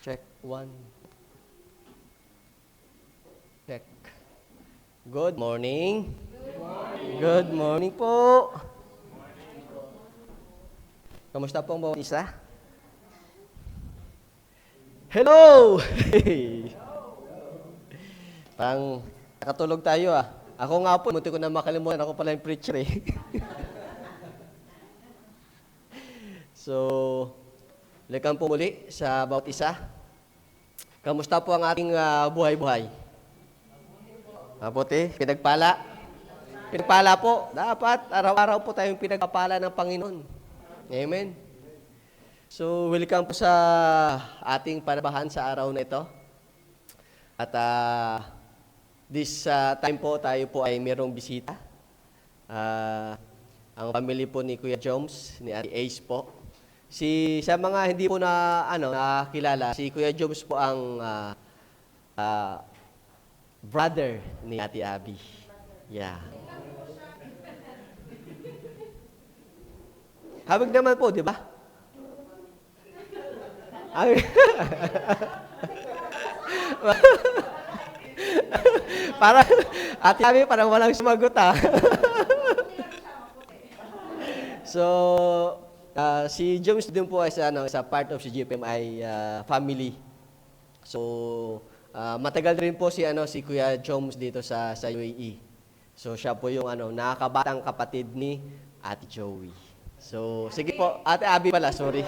Check one. Check. Good morning. Good morning po. Kamusta po ang bawat isa? Hello! Parang nakatulog tayo ah. Ako nga po, munti ko na makalimutan. Ako pala yung preacher eh. So, welcome po muli sa bawat isa. Kamusta po ang ating buhay-buhay? Mabuti, pinagpala. Pinagpala po. Dapat, araw-araw po tayong pinagpapala ng Panginoon. Amen. So, welcome po sa ating panabahan sa araw na ito. At this time po, tayo po ay mayroong bisita. Ang family po ni Kuya Joms, ni Ate Ace po. Sa mga hindi po nakilala, si Kuya Joms po ang brother ni Ate Abby. Yeah. Habig naman po, di ba? Parang, Ate Abby, parang walang sumagot ah. So, si Joms din po ay sa part of si GPMI family. So, matagal rin po si Kuya Joms dito sa UAE. So, siya po yung nakakabatang kapatid ni Ate Joey. So, sige po, Ate Abby pala, sorry.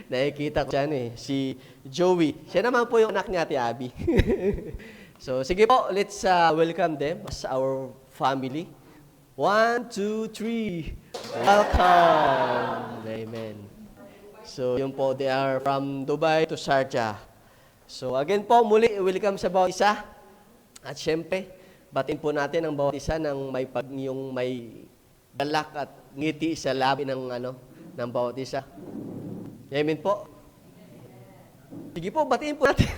Nakikita ko siya si Joey. Siya naman po yung anak ni Ate Abby. So, sige po, let's welcome them as our family. 1, 2, 3. Welcome. Amen. So, yun po, they are from Dubai to Sharjah. So, again po, muli, welcome sa bawat isa. At syempre, batin po natin ang bawat isa ng may galak at ngiti sa labi ng bawat isa. Amen po. Sige po, batiin po natin.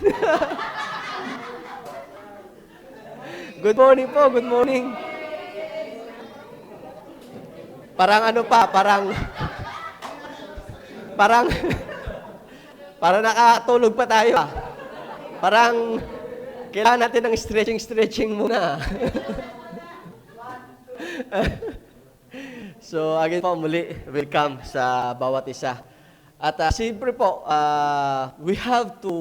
Good morning po, good morning. Parang nakatulog pa tayo ah. Parang kailangan natin ng stretching muna. So, again po muli, welcome sa bawat isa. At siyempre po, we have to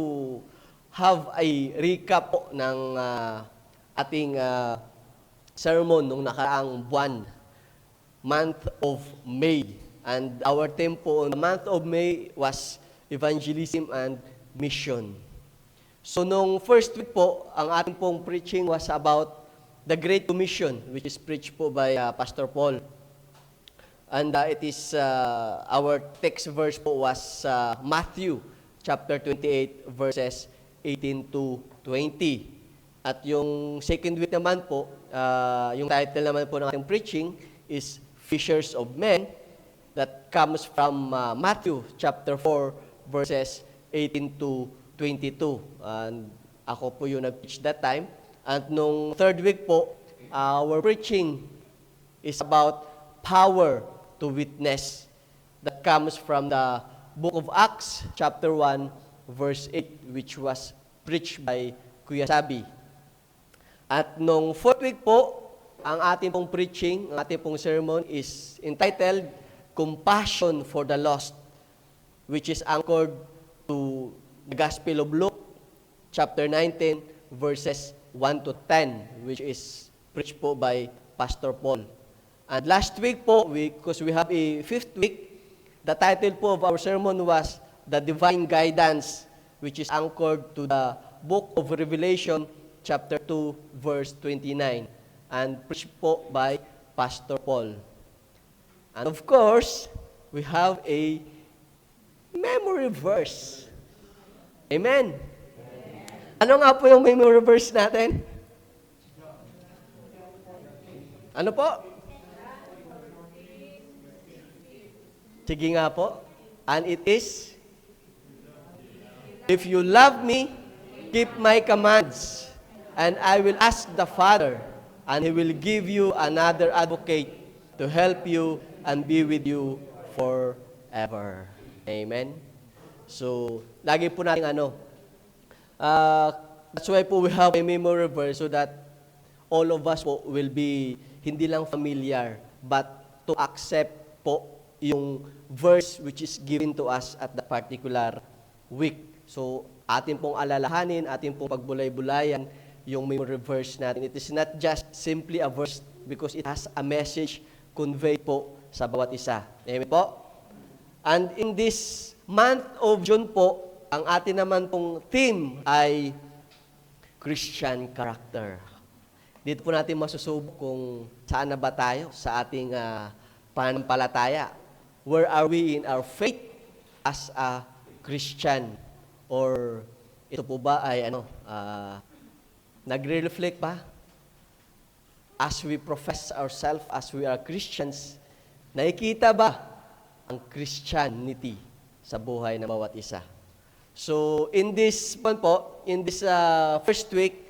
have a recap po ng ating sermon nung nakaraang buwan, month of May. And our theme po on the month of May was evangelism and mission. So nung first week po, ang ating pong preaching was about the Great Commission, which is preached po by Pastor Paul. And it is, our text verse po was Matthew chapter 28 verses 18 to 20. At yung second week naman po, yung title naman po ng ating preaching is Fishers of Men, that comes from Matthew chapter 4 verses 18 to 22. And ako po yung nag-preach that time. And nung third week po, our preaching is about power to witness, that comes from the book of Acts chapter 1 verse 8, which was preached by Kuya Sabi. At nung fourth week po, ang ating pong preaching, ang ating pong sermon is entitled Compassion for the Lost, which is anchored to the Gospel of Luke, chapter 19, verses 1 to 10, which is preached po by Pastor Paul. And last week po, because we have a fifth week, the title po of our sermon was The Divine Guidance, which is anchored to the book of Revelation, chapter 2, verse 29, and preached po by Pastor Paul. And of course, we have a memory verse. Amen? Ano nga po yung memory verse natin? Ano po? Sige nga po. And it is, if you love me, keep my commands, and I will ask the Father, and He will give you another advocate to help you and be with you forever. Amen. So, lagi po natin that's why po we have a memory verse so that all of us po will be hindi lang familiar but to accept po yung verse which is given to us at the particular week. So, atin pong alalahanin, atin pong pagbulay-bulayan yung memory verse natin. It is not just simply a verse because it has a message conveyed po sa bawat isa. Amen po? And in this month of June po, ang atin naman pong theme ay Christian character. Dito po natin masusubok kung saan na ba tayo sa ating pananampalataya. Where are we in our faith as a Christian? Or ito po ba ay nagre-reflect ba? As we profess ourselves as we are Christians, nakikita ba ang Christianity sa buhay ng bawat isa? So, in this first week,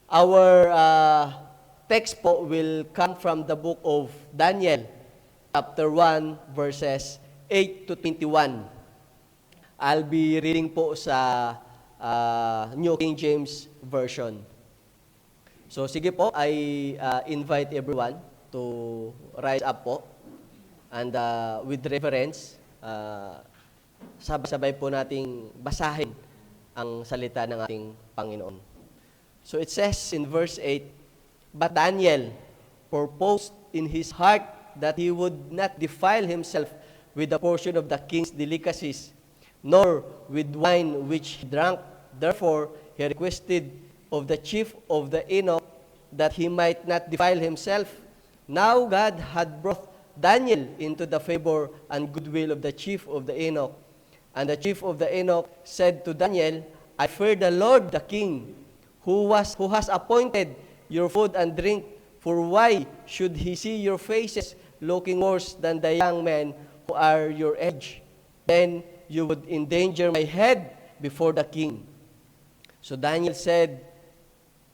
our text po will come from the book of Daniel, chapter 1, verses 8 to 21. I'll be reading po sa New King James Version. So, sige po, I invite everyone to rise up po and with reverence, sabay-sabay po nating basahin ang salita ng ating Panginoon. So it says in verse 8, But Daniel purposed in his heart that he would not defile himself with a portion of the king's delicacies, nor with wine which he drank. Therefore, he requested of the chief of the eunuch that he might not defile himself. Now God had brought Daniel into the favor and goodwill of the chief of the eunuch. And the chief of the eunuch said to Daniel, I fear the Lord the king, who has appointed your food and drink, for why should he see your faces looking worse than the young men who are your age? Then you would endanger my head before the king. So Daniel said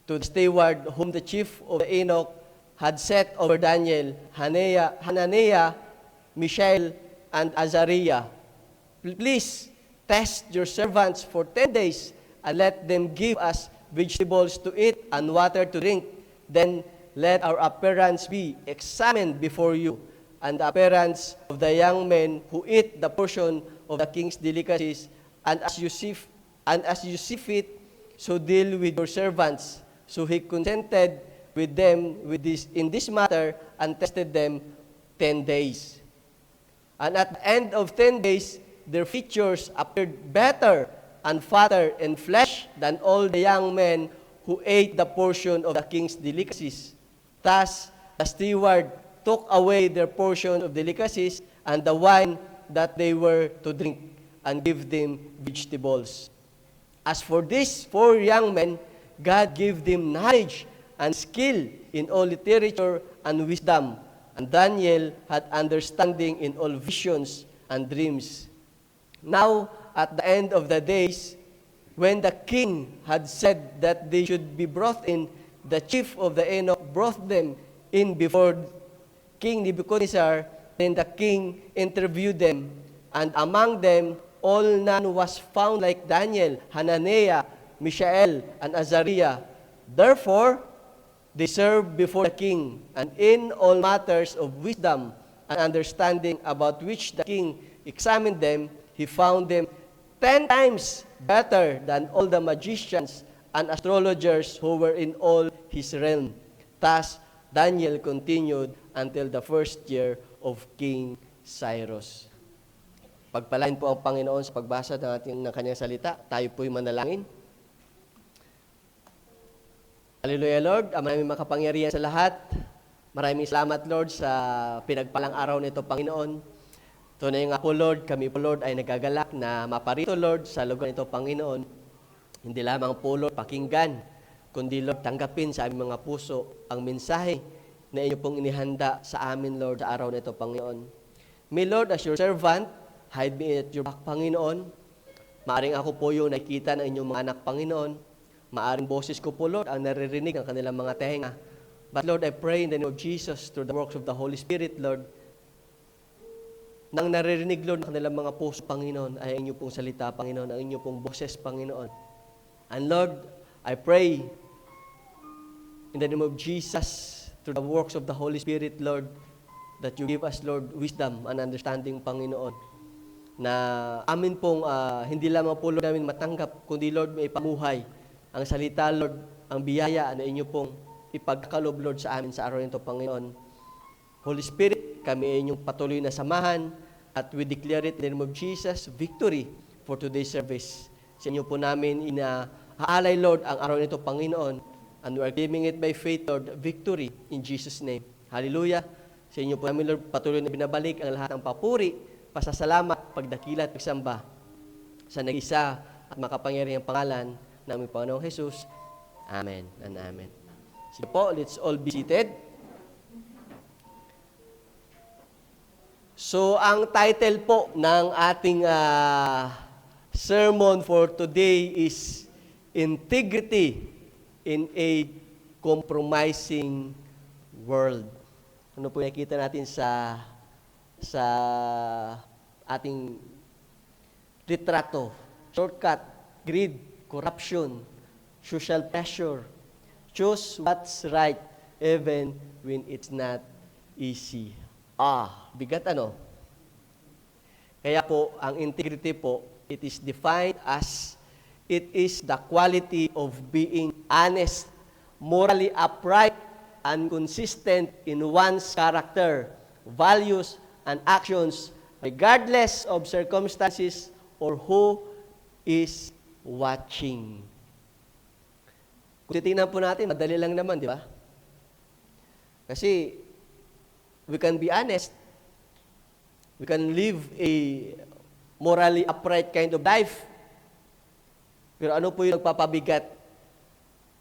to the steward whom the chief of the eunuch had set over Daniel, Hananiah, Mishael, and Azariah, Please test your servants for 10 days and let them give us vegetables to eat and water to drink. Then let our appearance be examined before you, and the appearance of the young men who eat the portion of the king's delicacies, and as you see fit, so deal with your servants. So he consented with them in this matter and tested them 10 days. And at the end of 10 days, their features appeared better and fatter in flesh than all the young men who ate the portion of the king's delicacies. Thus, the steward took away their portion of delicacies and the wine that they were to drink, and gave them vegetables. As for these 4 young men, God gave them knowledge and skill in all literature and wisdom, and Daniel had understanding in all visions and dreams. Now, at the end of the days, when the king had said that they should be brought in, the chief of the eunuch brought them in before King Nebuchadnezzar. Then the king interviewed them, and among them all none was found like Daniel, Hananiah, Mishael, and Azariah. Therefore, they served before the king, and in all matters of wisdom and understanding about which the king examined them, he found them 10 times better than all the magicians and astrologers who were in all his realm. Thus, Daniel continued until the first year of King Cyrus. Pagpalain po ang Panginoon sa pagbasa ng kanyang salita. Tayo po'y manalangin. Hallelujah, Lord. Aming makapangyarihan sa lahat. Maraming salamat, Lord, sa pinagpalang araw nito, Panginoon. Tunay nga po, Lord, kami po, Lord, ay nagagalak na maparito, Lord, sa lugar nito, Panginoon. Hindi lamang po, Lord, pakinggan, kundi, Lord, tanggapin sa aming mga puso ang mensahe na inyo pong inihanda sa amin, Lord, sa araw nito, Panginoon. May, Lord, as your servant, hide me at your back, Panginoon. Maaring ako po yung nakikita ng inyong mga anak, Panginoon. Maaring boses ko po, Lord, ang naririnig ng kanilang mga tenga. But, Lord, I pray in the name of Jesus, through the works of the Holy Spirit, Lord, nang naririnig, Lord, ng kanilang mga puso, Panginoon, ay ang inyo pong salita, Panginoon, ang inyo pong boses, Panginoon. And Lord, I pray in the name of Jesus, through the works of the Holy Spirit, Lord, that you give us, Lord, wisdom and understanding, Panginoon, na amin pong hindi lamang po, Lord, namin matanggap, kundi, Lord, may pamuhay. Ang salita, Lord, ang biyaya na inyo pong ipagkalob, Lord, sa amin sa araw nito, Panginoon. Holy Spirit, kami ay inyong patuloy na samahan at we declare it in the name of Jesus, victory for today's service. Sa inyo po namin inaalay, Lord, ang araw nito, Panginoon, and we are giving it by faith, Lord, victory in Jesus' name. Hallelujah. Sa inyo po namin, Lord, patuloy na binabalik ang lahat ng papuri, pasasalamat, pagdakila at pagsamba sa nag-isa at makapangyarihang pangalan ng aming Panginoong Jesus. Amen and amen. Sige po, let's all be seated. So, ang title po ng ating sermon for today is Integrity in a Compromising World. Ano po nakita natin sa ating litrato? Shortcut, greed, corruption, social pressure. Choose what's right even when it's not easy. Bigat ano? Kaya po, ang integrity po, it is defined as it is the quality of being honest, morally upright, and consistent in one's character, values, and actions, regardless of circumstances or who is watching. Kung titingnan po natin, madali lang naman, di ba? Kasi, we can be honest. We can live a morally upright kind of life. Pero ano po yung nagpapabigat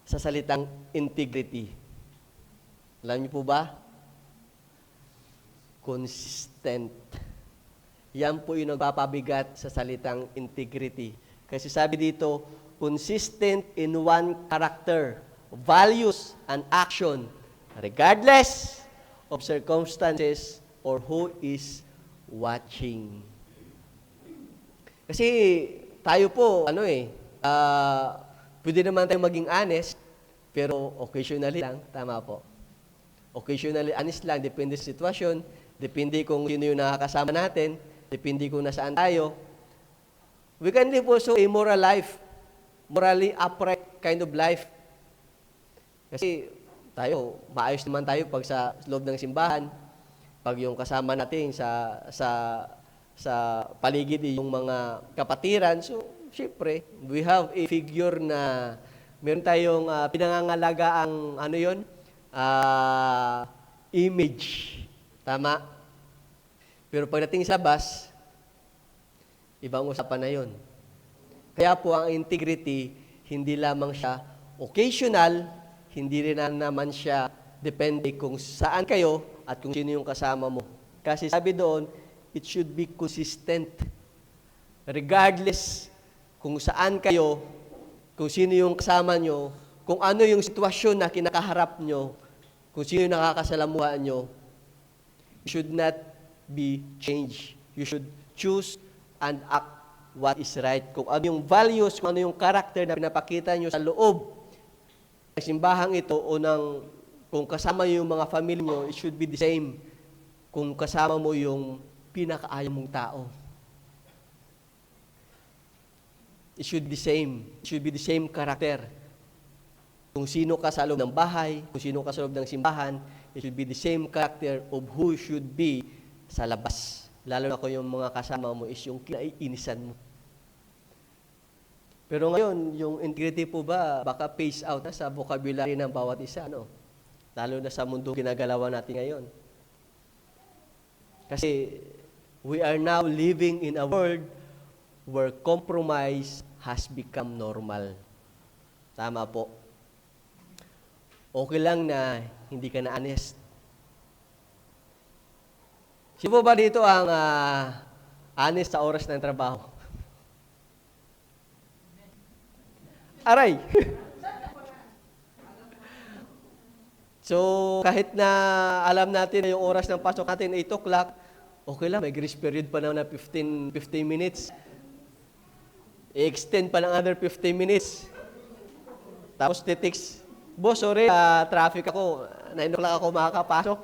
sa salitang integrity? Alam niyo po ba? Consistent. Yan po yung nagpapabigat sa salitang integrity. Kasi sabi dito, consistent in one character, values, and action, regardless of circumstances or who is watching. Kasi tayo po, pwede naman tayong maging honest, pero occasionally lang, tama po. Occasionally honest lang, depende sa sitwasyon, depende kung sino yung nakakasama natin, depende kung nasaan tayo. We can live also a moral life, morally upright kind of life. Kasi tayo, maayos naman tayo pag sa loob ng simbahan, pag yung kasama natin sa paligid yung mga kapatiran. So, syempre, we have a figure na meron tayong pinangangalaga ang image. Tama? Pero pagdating sa bus, ibang usapan na yun. Kaya po ang integrity, hindi lamang siya occasional, hindi rin naman siya depende kung saan kayo at kung sino yung kasama mo. Kasi sabi doon, it should be consistent. Regardless kung saan kayo, kung sino yung kasama nyo, kung ano yung sitwasyon na kinakaharap nyo, kung sino yung nakakasalamuhan nyo, you should not be changed. You should choose and act what is right. Kung ano yung values, kung ano yung character na pinapakita nyo sa loob ng simbahang ito o kung kasama yung mga family nyo, it should be the same kung kasama mo yung pinakaayaw mong tao. It should be the same. It should be the same character. Kung sino ka sa loob ng bahay, kung sino ka sa loob ng simbahan, it should be the same character of who should be sa labas. Lalo na kung yung mga kasama mo is yung kinaiinisan mo. Pero ngayon, yung integrity po ba, baka phase out na sa vocabulary ng bawat isa, no? Lalo na sa mundo ginagalawan natin ngayon. Kasi we are now living in a world where compromise has become normal. Tama po. Okay lang na hindi ka na honest. Sino ba dito ang honest sa oras ng trabaho? Aray! So, kahit na alam natin na yung oras ng pasok natin, 8 o'clock, Okay lang, may grace period pa na 15 minutes. I-extend pa ng other 15 minutes. Tapos titix, boss, sorry, traffic ako. 9 o'clock ako makakapasok.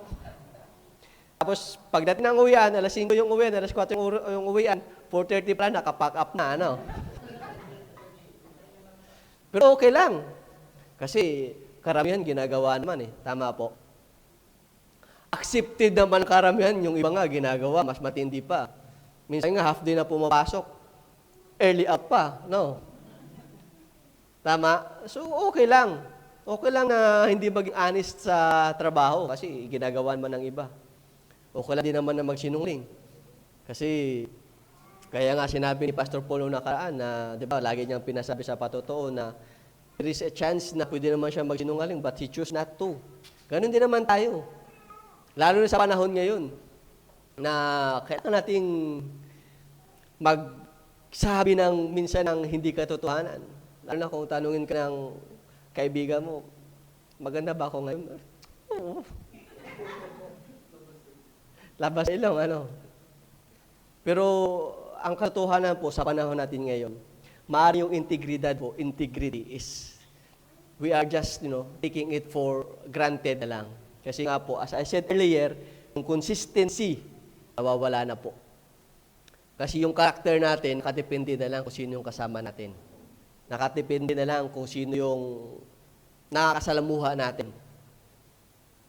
Tapos pagdating ng uwian, alas 5 yung uwian, alas 4 yung uwian, 4:30 pa nakapack up na, ano. Pero okay lang. Kasi karamihan ginagawa naman eh. Tama po. Accepted naman karamihan, yung iba nga ginagawa, mas matindi pa. Minsan nga half day na pumapasok. Early up pa, no? Tama? So, okay lang. Okay lang na hindi maging honest sa trabaho kasi ginagawa man ng iba. Okay lang din naman na magsinungaling. Kasi, kaya nga sinabi ni Pastor Paul noong nakaraan na, di ba, lagi niyang pinasabi sa patotoo na there is a chance na pwede naman siya magsinungaling but he choose not to. Ganun din naman tayo. Lalo na sa panahon ngayon na kailangan nating magsabi ng minsan ng hindi katotohanan. Lalo na kung tanungin ka ng kaibigan mo, maganda ba ako ngayon? Oo. Labas ilong, ano. Pero ang katotohanan po sa panahon natin ngayon, maaari yung integridad po, integrity is, we are just, taking it for granted na lang. Kasi nga po, as I said earlier, yung consistency, nawawala na po. Kasi yung karakter natin, nakadepende na lang kung sino yung kasama natin. Nakadepende na lang kung sino yung nakakasalamuha natin.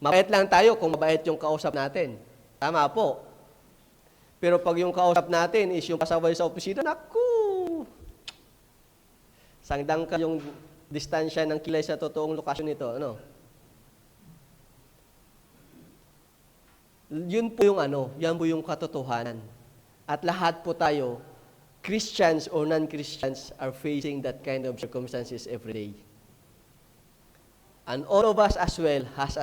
Mabait lang tayo kung mabait yung kausap natin. Tama po. Pero pag yung kausap natin is yung pasaway sa opisina, naku! Sangdang ka yung distansya ng kilay sa totoong lokasyon nito. Ano? Yun po yung yan po yung katotohanan. At lahat po tayo, Christians or non-Christians, are facing that kind of circumstances every day. And all of us as well has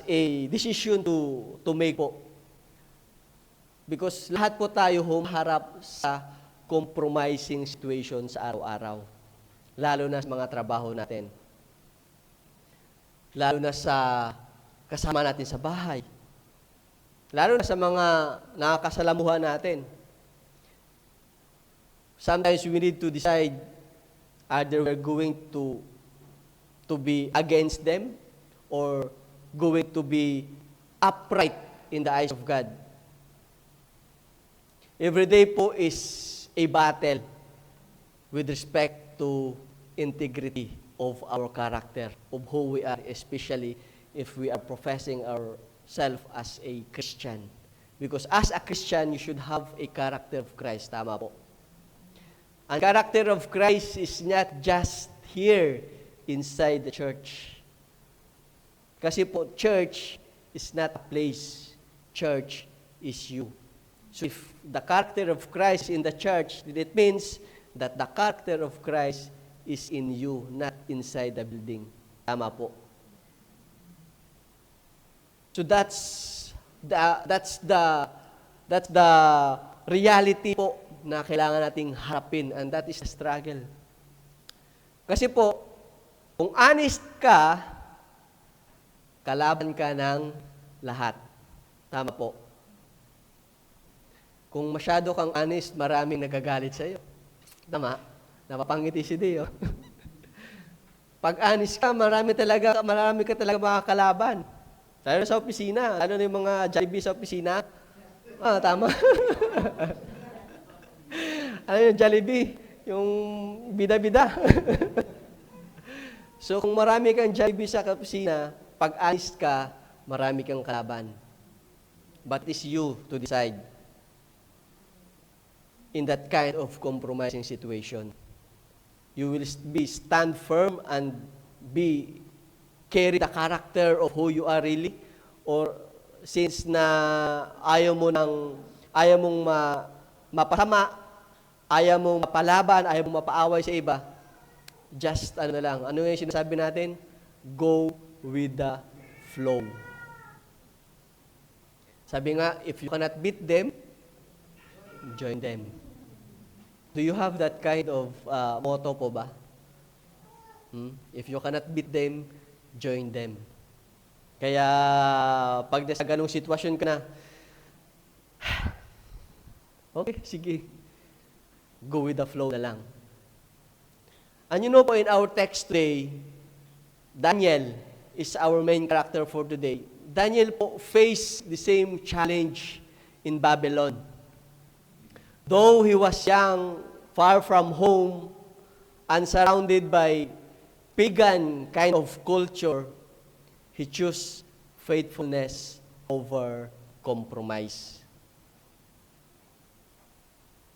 a decision to make po. Because lahat po tayo humaharap sa compromising situation sa araw-araw. Lalo na sa mga trabaho natin. Lalo na sa kasama natin sa bahay. Lalo na sa mga nakakasalamuhan natin. Sometimes we need to decide either we're going to be against them or going to be upright in the eyes of God. Every day po is a battle with respect to integrity of our character, of who we are, especially if we are professing ourselves as a Christian. Because as a Christian, you should have a character of Christ. Tama po. Ang character of Christ is not just here inside the church. Kasi po, church is not a place. Church is you. So if the character of Christ in the church, it means that the character of Christ is in you, not inside the building. Tama po. So that's the reality po na kailangan nating harapin, and that is the struggle. Kasi po, kung honest ka, kalaban ka ng lahat. Tama po. Kung masyado kang honest, maraming nagagalit sa iyo. Tama? Napapangiti si Dio. Pag honest ka, marami ka talaga makakalaban. Lalo sa opisina. Lalo na yung mga Jollibee sa opisina. Tama. Ano yung Jollibee? Yung bida-bida. So, kung marami kang Jollibee sa opisina, pag honest ka, marami kang kalaban. But it's you to decide in that kind of compromising situation. You will stand firm and carry the character of who you are really, or since na ayaw mong mapasama, ayaw mong mapalaban, ayaw mong mapaaway sa iba, just ano yung sinasabi natin? Go with the flow. Sabi nga, if you cannot beat them, join them. Do you have that kind of motto po ba? If you cannot beat them, join them. Kaya pag nasa ganong sitwasyon ka na, okay, sige, go with the flow na lang. And you know po, in our text today, Daniel is our main character for today. Daniel po faced the same challenge in Babylon. Though he was young, far from home, and surrounded by pagan kind of culture, he chose faithfulness over compromise.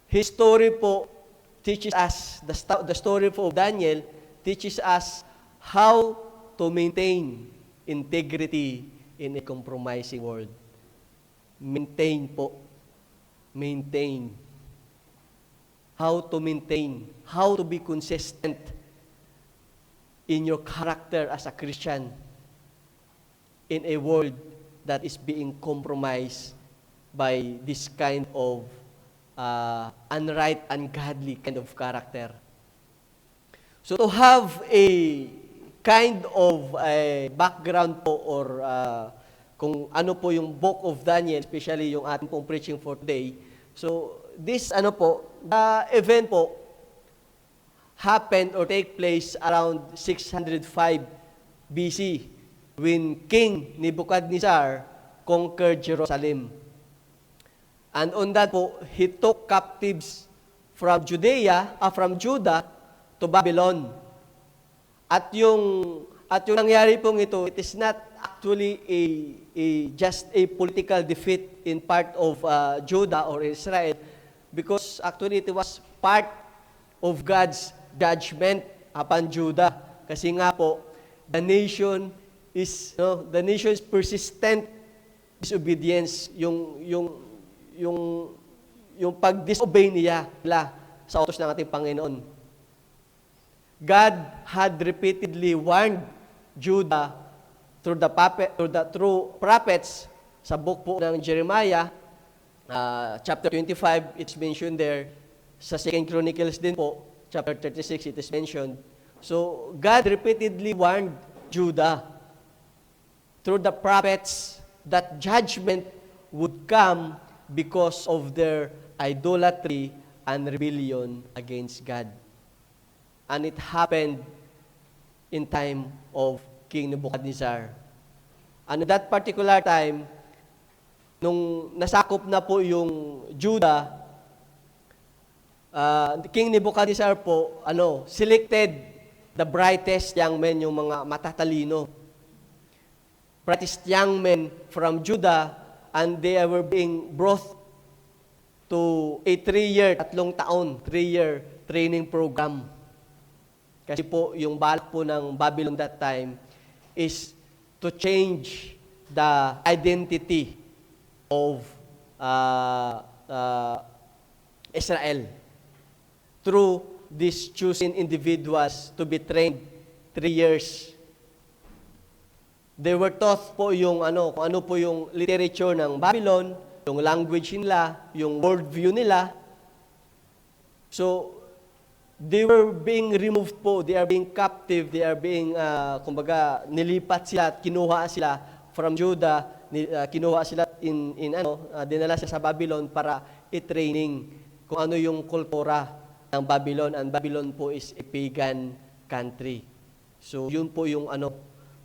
His story po teaches us, the story of Daniel teaches us how to maintain integrity in a compromising world. Maintain po. Maintain. How to maintain. How to be consistent in your character as a Christian in a world that is being compromised by this kind of unright, ungodly kind of character. So to have a kind of a background po or kung ano po yung book of Daniel, especially yung ating pong preaching for today. So this the event po happened or take place around 605 BC when King Nebuchadnezzar conquered Jerusalem. And on that po, he took captives from Judah to Babylon. At yung nangyari pong ito, it is not actually just a political defeat in part of Judah or Israel, because actually it was part of God's judgment upon Judah. Kasi nga po, the nation's persistent disobedience, yung pag-disobey nila sa utos ng ating Panginoon. God had repeatedly warned Judah through prophets sa book po ng Jeremiah, chapter 25, it's mentioned there. Sa 2 Chronicles din po, chapter 36, it is mentioned. So, God repeatedly warned Judah through the prophets that judgment would come because of their idolatry and rebellion against God. And it happened in time of King Nebuchadnezzar. And at that particular time, nung nasakop na po yung Judah, King Nebuchadnezzar po, selected the brightest young men, yung mga matatalino. Brightest young men from Judah, and they were being brought to a 3-year training program. Kasi po, yung balak po ng Babylon that time is to change the identity of Israel through these chosen individuals to be trained 3 years. They were taught po yung kung ano po yung literature ng Babylon, yung language nila, yung worldview nila. So, they were being removed po, they are being captive, they are being, nilipat sila at kinuha sila from Judah, kinuha sila dinala sila sa Babylon para i-training kung ano yung kultura ng Babylon. And Babylon po is a pagan country. So, yun po yung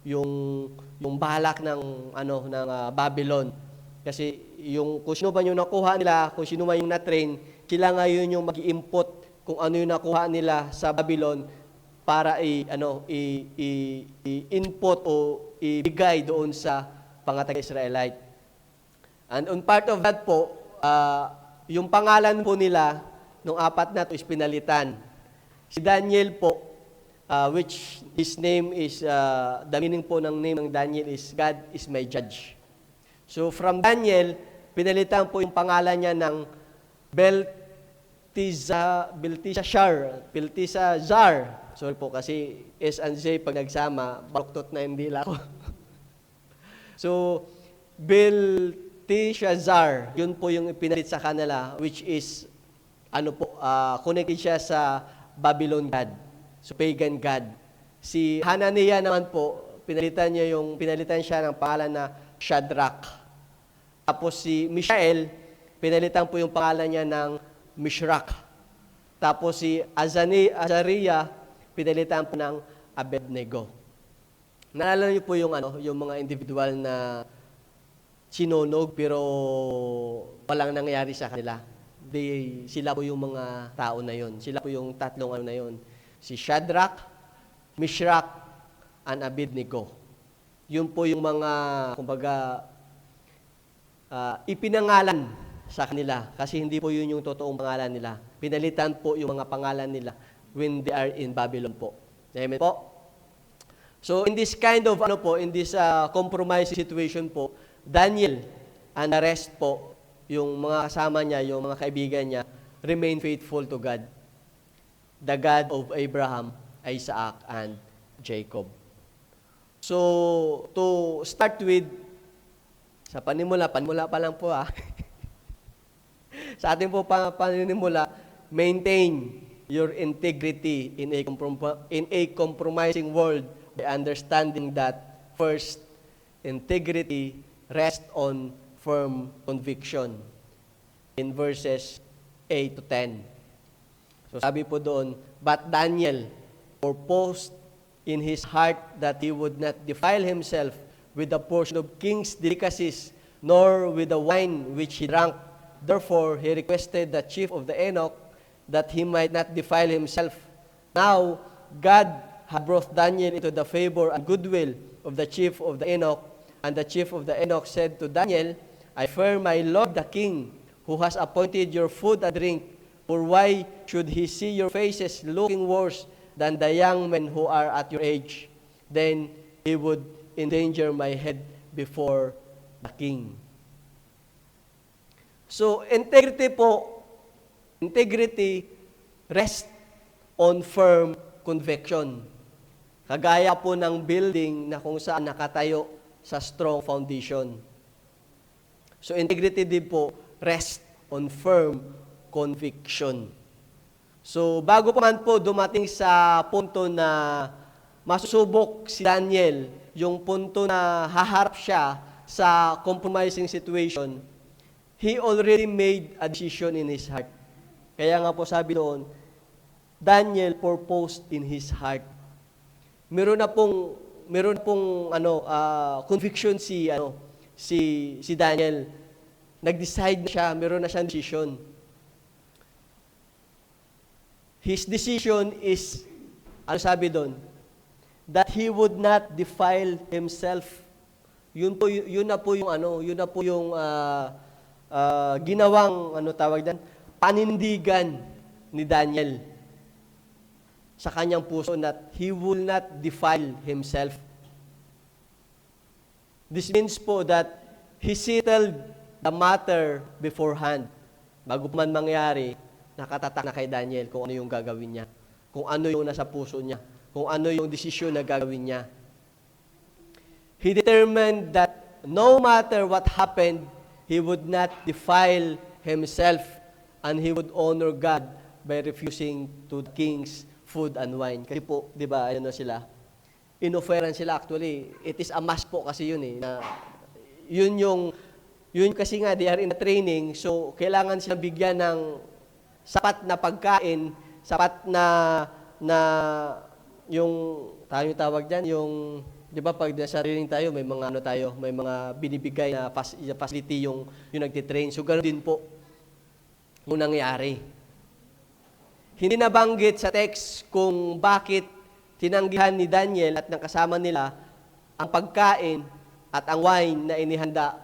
yung balak ng Babylon. Kasi kung sino ba yung nakuha nila, kung sino man yung na-train, sila ngayon yung mag-i-input kung ano yung nakuha nila sa Babylon para i-input o ibigay doon sa Israelite. And on part of that po, yung pangalan po nila nung 4 na to is pinalitan. Si Daniel po, which his name is, the meaning po ng name ng Daniel is, God is my judge. So from Daniel, pinalitan po yung pangalan niya ng Belteshazzar. Sorry po kasi S and Z pag nagsama, baluktot na yung dila ko. So, Belteshazzar, yun po yung pinalit sa kanila, which is, connected siya sa Babylon God. So, pagan God. Si Hananiah naman po, pinalitan siya ng pangalan na Shadrach. Tapos si Mishael, pinalitan po yung pangalan niya ng Mishrak. Tapos si Azariah, pinalitan po ng Abednego. Naalala niyo po yung mga individual na sinunog pero walang nangyari sa kanila. Sila po yung mga tao na yon. Sila po yung tatlong na yon. Si Shadrach, Mishrak, and Abednego. Yun po yung mga, kumbaga, ipinangalan sa kanila kasi hindi po yun yung totoong pangalan nila. Pinalitan po yung mga pangalan nila when they are in Babylon po. Amen po? So in this kind of in this compromising situation po, Daniel and the rest po, yung mga kasama niya, yung mga kaibigan niya, remain faithful to God, the God of Abraham, Isaac, and Jacob. So to start with, sa panimula pa lang po sa ating po panimula, maintain your integrity in a compromising world by understanding that first, integrity rests on firm conviction in verses 8 to 10. So sabi po doon, but Daniel purposed in his heart that he would not defile himself with the portion of king's delicacies, nor with the wine which he drank. Therefore, he requested the chief of the eunuch that he might not defile himself. Now, God had brought Daniel into the favor and goodwill of the chief of the eunuch, and the chief of the eunuch said to Daniel, I fear my lord the king, who has appointed your food and drink, for why should he see your faces looking worse than the young men who are at your age? Then he would endanger my head before the king. So, integrity rests on firm conviction. Kagaya po ng building na kung saan nakatayo sa strong foundation. So, integrity din po rests on firm conviction. So, bago pa man po dumating sa punto na masusubok si Daniel, yung punto na haharap siya sa compromising situation, he already made a decision in his heart. Kaya nga po sabi doon, Daniel purposed in his heart. Meron na pong conviction si Daniel. Nag-decide na siya, meron na siyang decision. His decision is, sabi doon, that he would not defile himself. Yun na po yung ginawang panindigan ni Daniel sa kanyang puso, that he will not defile himself. This means po that he settled the matter beforehand. Bago man mangyari, nakatatak na kay Daniel kung ano yung gagawin niya, kung ano yung nasa puso niya, kung ano yung desisyon na gagawin niya. He determined that no matter what happened, he would not defile himself, and he would honor God by refusing to the king's food and wine. Kasi po, di ba, inoferan sila actually. It is a must po kasi yun na yun kasi nga, they are in the training, so kailangan silang bigyan ng sapat na pagkain, sapat na yung, tawag dyan, yung, di ba, pag nasa training tayo, may mga binibigay na facility yung nagtitrain. So, ganoon din po yung nangyari. Hindi nabanggit sa text kung bakit tinanggihan ni Daniel at ng kasama nila ang pagkain at ang wine na inihanda.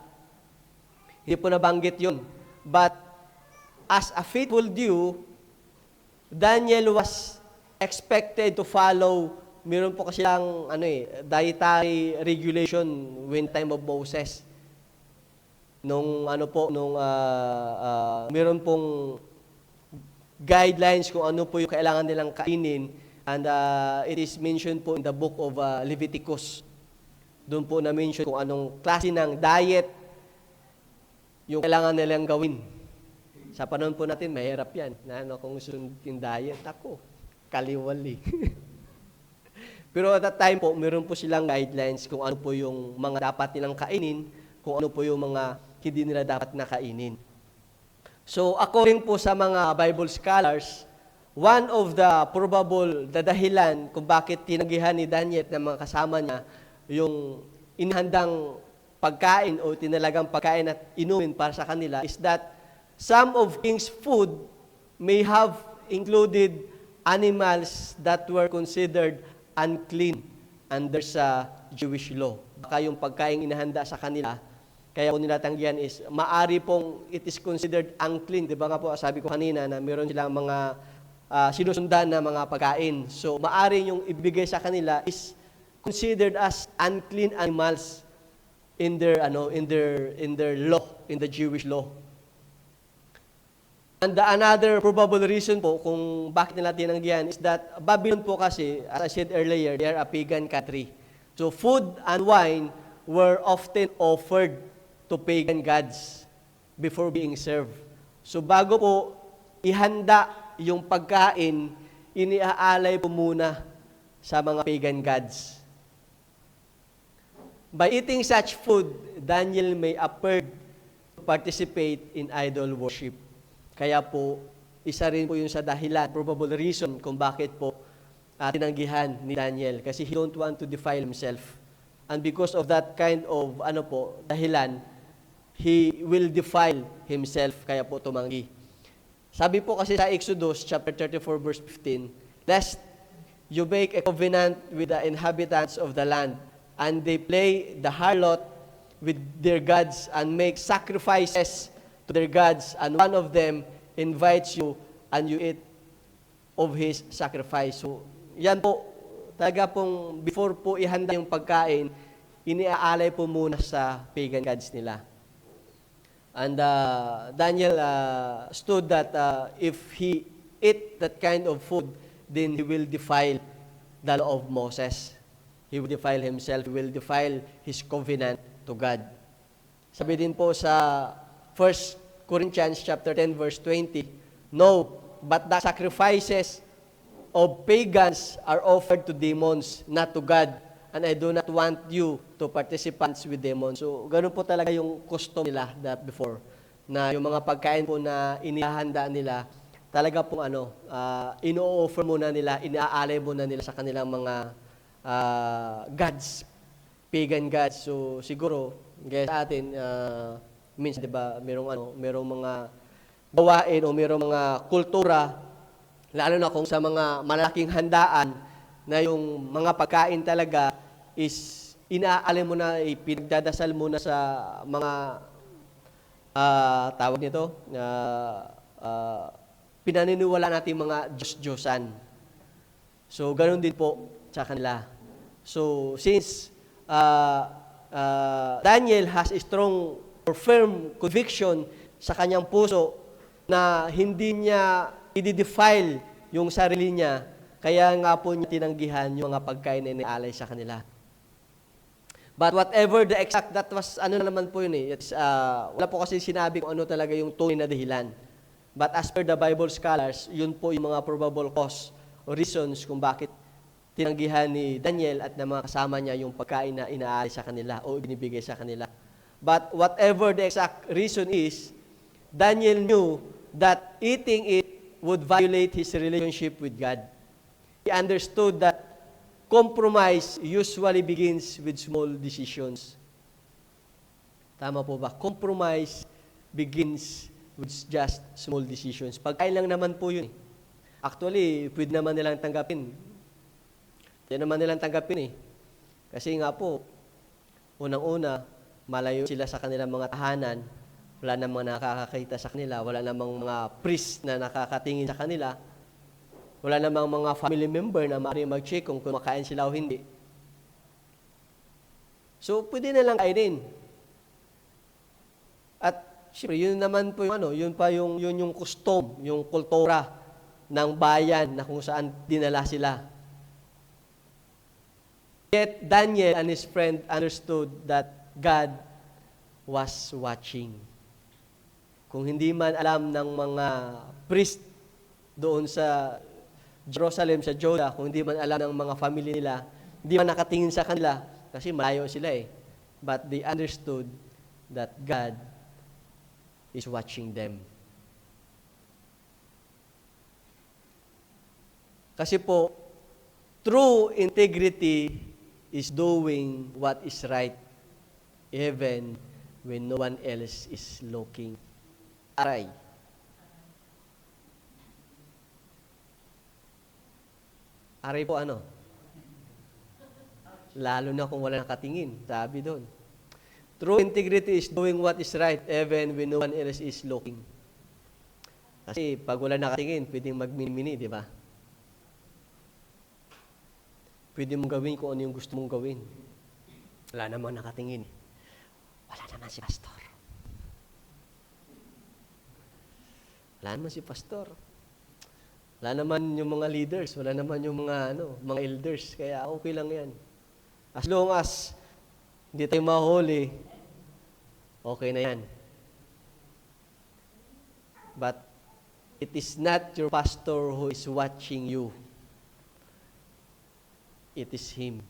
Hindi po nabanggit yun. But, as a faithful Jew, Daniel was expected to follow, meron po kasi lang dietary regulation when time of Moses. Meron pong guidelines kung ano po yung kailangan nilang kainin, and it is mentioned po in the book of Leviticus. Doon po na-mention kung anong klase ng diet yung kailangan nilang gawin. Sa panahon po natin, mahirap yan. Kung sundin diet, ako, kaliwali. Pero at that time po, meron po silang guidelines kung ano po yung mga dapat nilang kainin, kung ano po yung mga hindi nila dapat na kainin. So, according po sa mga Bible scholars, one of the probable dahilan kung bakit tinanggihan ni Daniel at ng mga kasama niya yung inhandang pagkain o tinalagang pagkain at inumin para sa kanila is that some of king's food may have included animals that were considered unclean under sa Jewish law. Baka yung pagkain inahanda sa kanila, kaya kung nilatanggihan is, maari pong it is considered unclean. Di ba nga po, sabi ko kanina na meron silang mga sinusundan na mga pagkain. So, maari yung ibigay sa kanila is considered as unclean animals in their law, in the Jewish law. And another probable reason po kung bakit nila tinanggihan is that Babylon po kasi, as I said earlier, they are a pagan country. So food and wine were often offered to pagan gods before being served. So bago po ihanda yung pagkain, iniaalay po muna sa mga pagan gods. By eating such food, Daniel may appear to participate in idol worship. Kaya po, isa rin po yun sa dahilan, probable reason kung bakit po tinanggihan ni Daniel. Kasi he don't want to defile himself. And because of that kind of dahilan, he will defile himself. Kaya po tumanggi. Sabi po kasi sa Exodus chapter 34 verse 15, lest you make a covenant with the inhabitants of the land, and they play the harlot with their gods and make sacrifices to their gods, and one of them invites you and you eat of his sacrifice. So, yan po, talaga pong before po ihanda yung pagkain, iniaalay po muna sa pagan gods nila. And Daniel stood that if he eat that kind of food, then he will defile the law of Moses. He will defile himself, he will defile his covenant to God. Sabi din po sa 1 Corinthians chapter 10 verse 20, no, but the sacrifices of pagans are offered to demons, not to God, and I do not want you to participate with demons. So, ganun po talaga yung custom nila that before, na yung mga pagkain po na inihahanda nila, talaga pong ino-offer muna nila, inaalay muna nila sa kanilang mga gods, pagan gods. So, siguro, guys, sa atin, minsan, di ba, merong mga gawain o merong mga kultura, lalo na kung sa mga malaking handaan, na yung mga pagkain talaga is inaalay mo na, pinagdadasal mo na sa mga tawag nito, pinaniniwala natin mga Diyos-Diyosan. So, ganun din po sa kanila. So, since Daniel has a strong or firm conviction sa kanyang puso na hindi niya i-defile yung sarili niya, kaya nga po niya tinanggihan yung mga pagkain na inaalay sa kanila. But whatever the exact, that was, naman po yun it's, wala po kasi sinabi kung ano talaga yung tunay na dahilan. But as per the Bible scholars, yun po yung mga probable cause or reasons kung bakit tinanggihan ni Daniel at ng mga kasama niya yung pagkain na inaalay sa kanila o binibigay sa kanila. But whatever the exact reason is, Daniel knew that eating it would violate his relationship with God. He understood that compromise usually begins with small decisions. Tama po ba? Compromise begins with just small decisions. Pagkain lang naman po yun. Actually, pwede naman nilang tanggapin. Pwede naman nilang tanggapin . Kasi nga po, unang-una, malayo sila sa kanilang mga tahanan, wala namang nakakakita sa kanila, wala namang mga priest na nakakatingin sa kanila, wala namang mga family member na maaaring mag-check kung kumakain sila o hindi. So, pwede na lang kainin. At, syempre, yun naman po yung yung custom, yung kultura ng bayan na kung saan dinala sila. Yet, Daniel and his friend understood that God was watching. Kung hindi man alam ng mga priest doon sa Jerusalem, sa Judah, kung hindi man alam ng mga family nila, Hindi man nakatingin sa kanila kasi malayo sila eh. But they understood that God is watching them. Kasi po, true integrity is doing what is right even when no one else is looking. Aray. Aray po ano? Lalo na kung wala nakatingin. Sabi doon. True integrity is doing what is right even when no one else is looking. Kasi pag wala nakatingin, pwedeng magmini-mini, di ba? Pwede mong gawin kung ano yung gusto mong gawin. Wala namang nakatingin. Wala naman si pastor. Wala naman si pastor. Wala naman yung mga leaders. Wala naman yung mga elders. Kaya okay lang yan. As long as hindi tayo mahuli, okay na yan. But it is not your pastor who is watching you. It is him.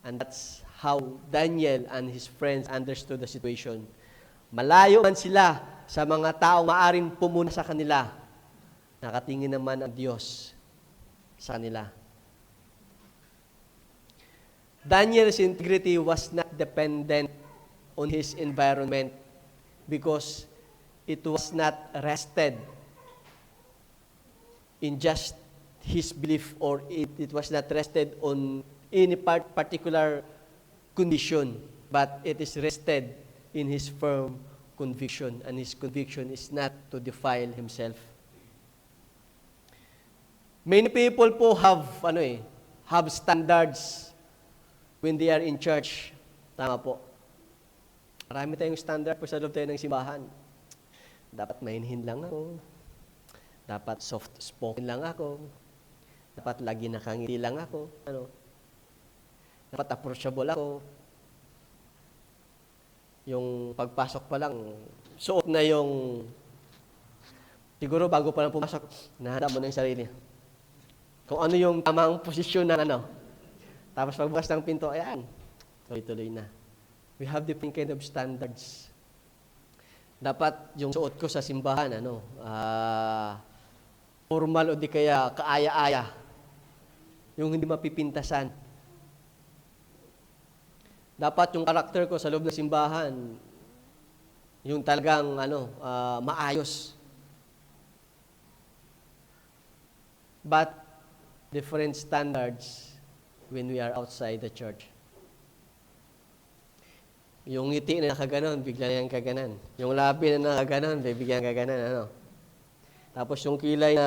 And that's how Daniel and his friends understood the situation. Malayo man sila sa mga taong maaring pumuna sa kanila, nakatingin naman ang Diyos sa kanila. Daniel's integrity was not dependent on his environment because it was not rested in just his belief, or it was not rested on any particular condition, but it is rested in his firm conviction, and his conviction is not to defile himself. Many people po have standards when they are in church. Tama po. Marami tayong standard po sa loob tayo ng simbahan. Dapat mainhin lang ako. Dapat soft-spoken lang ako. Dapat lagi nakangiti lang ako. Dapat approachable ako. Yung pagpasok pa lang, suot na yung, siguro bago pa lang pumasok, nahanap mo na yung sarili. Kung ano yung tamang posisyon ng Tapos pagbukas ng pinto, ayan, tuloy-tuloy na. We have different kind of standards. Dapat yung suot ko sa simbahan, formal o di kaya kaaya-aya. Yung hindi mapipintasan. Dapat yung karakter ko sa loob ng simbahan, yung talagang maayos. But different standards when we are outside the church. Yung ngiti na nakaganon, bigla niyang kaganan. Yung labi na nakaganon, bigla niyang kaganan. Tapos yung kilay na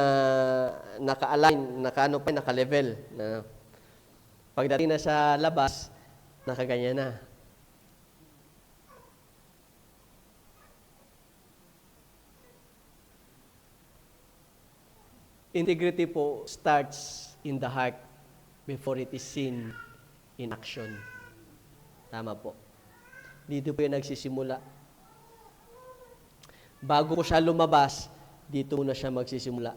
naka-align, naka-level. Pagdating na sa labas, nakaganyan na. Integrity po starts in the heart before it is seen in action. Tama po. Dito po yung nagsisimula. Bago po siya lumabas, dito na siya magsisimula.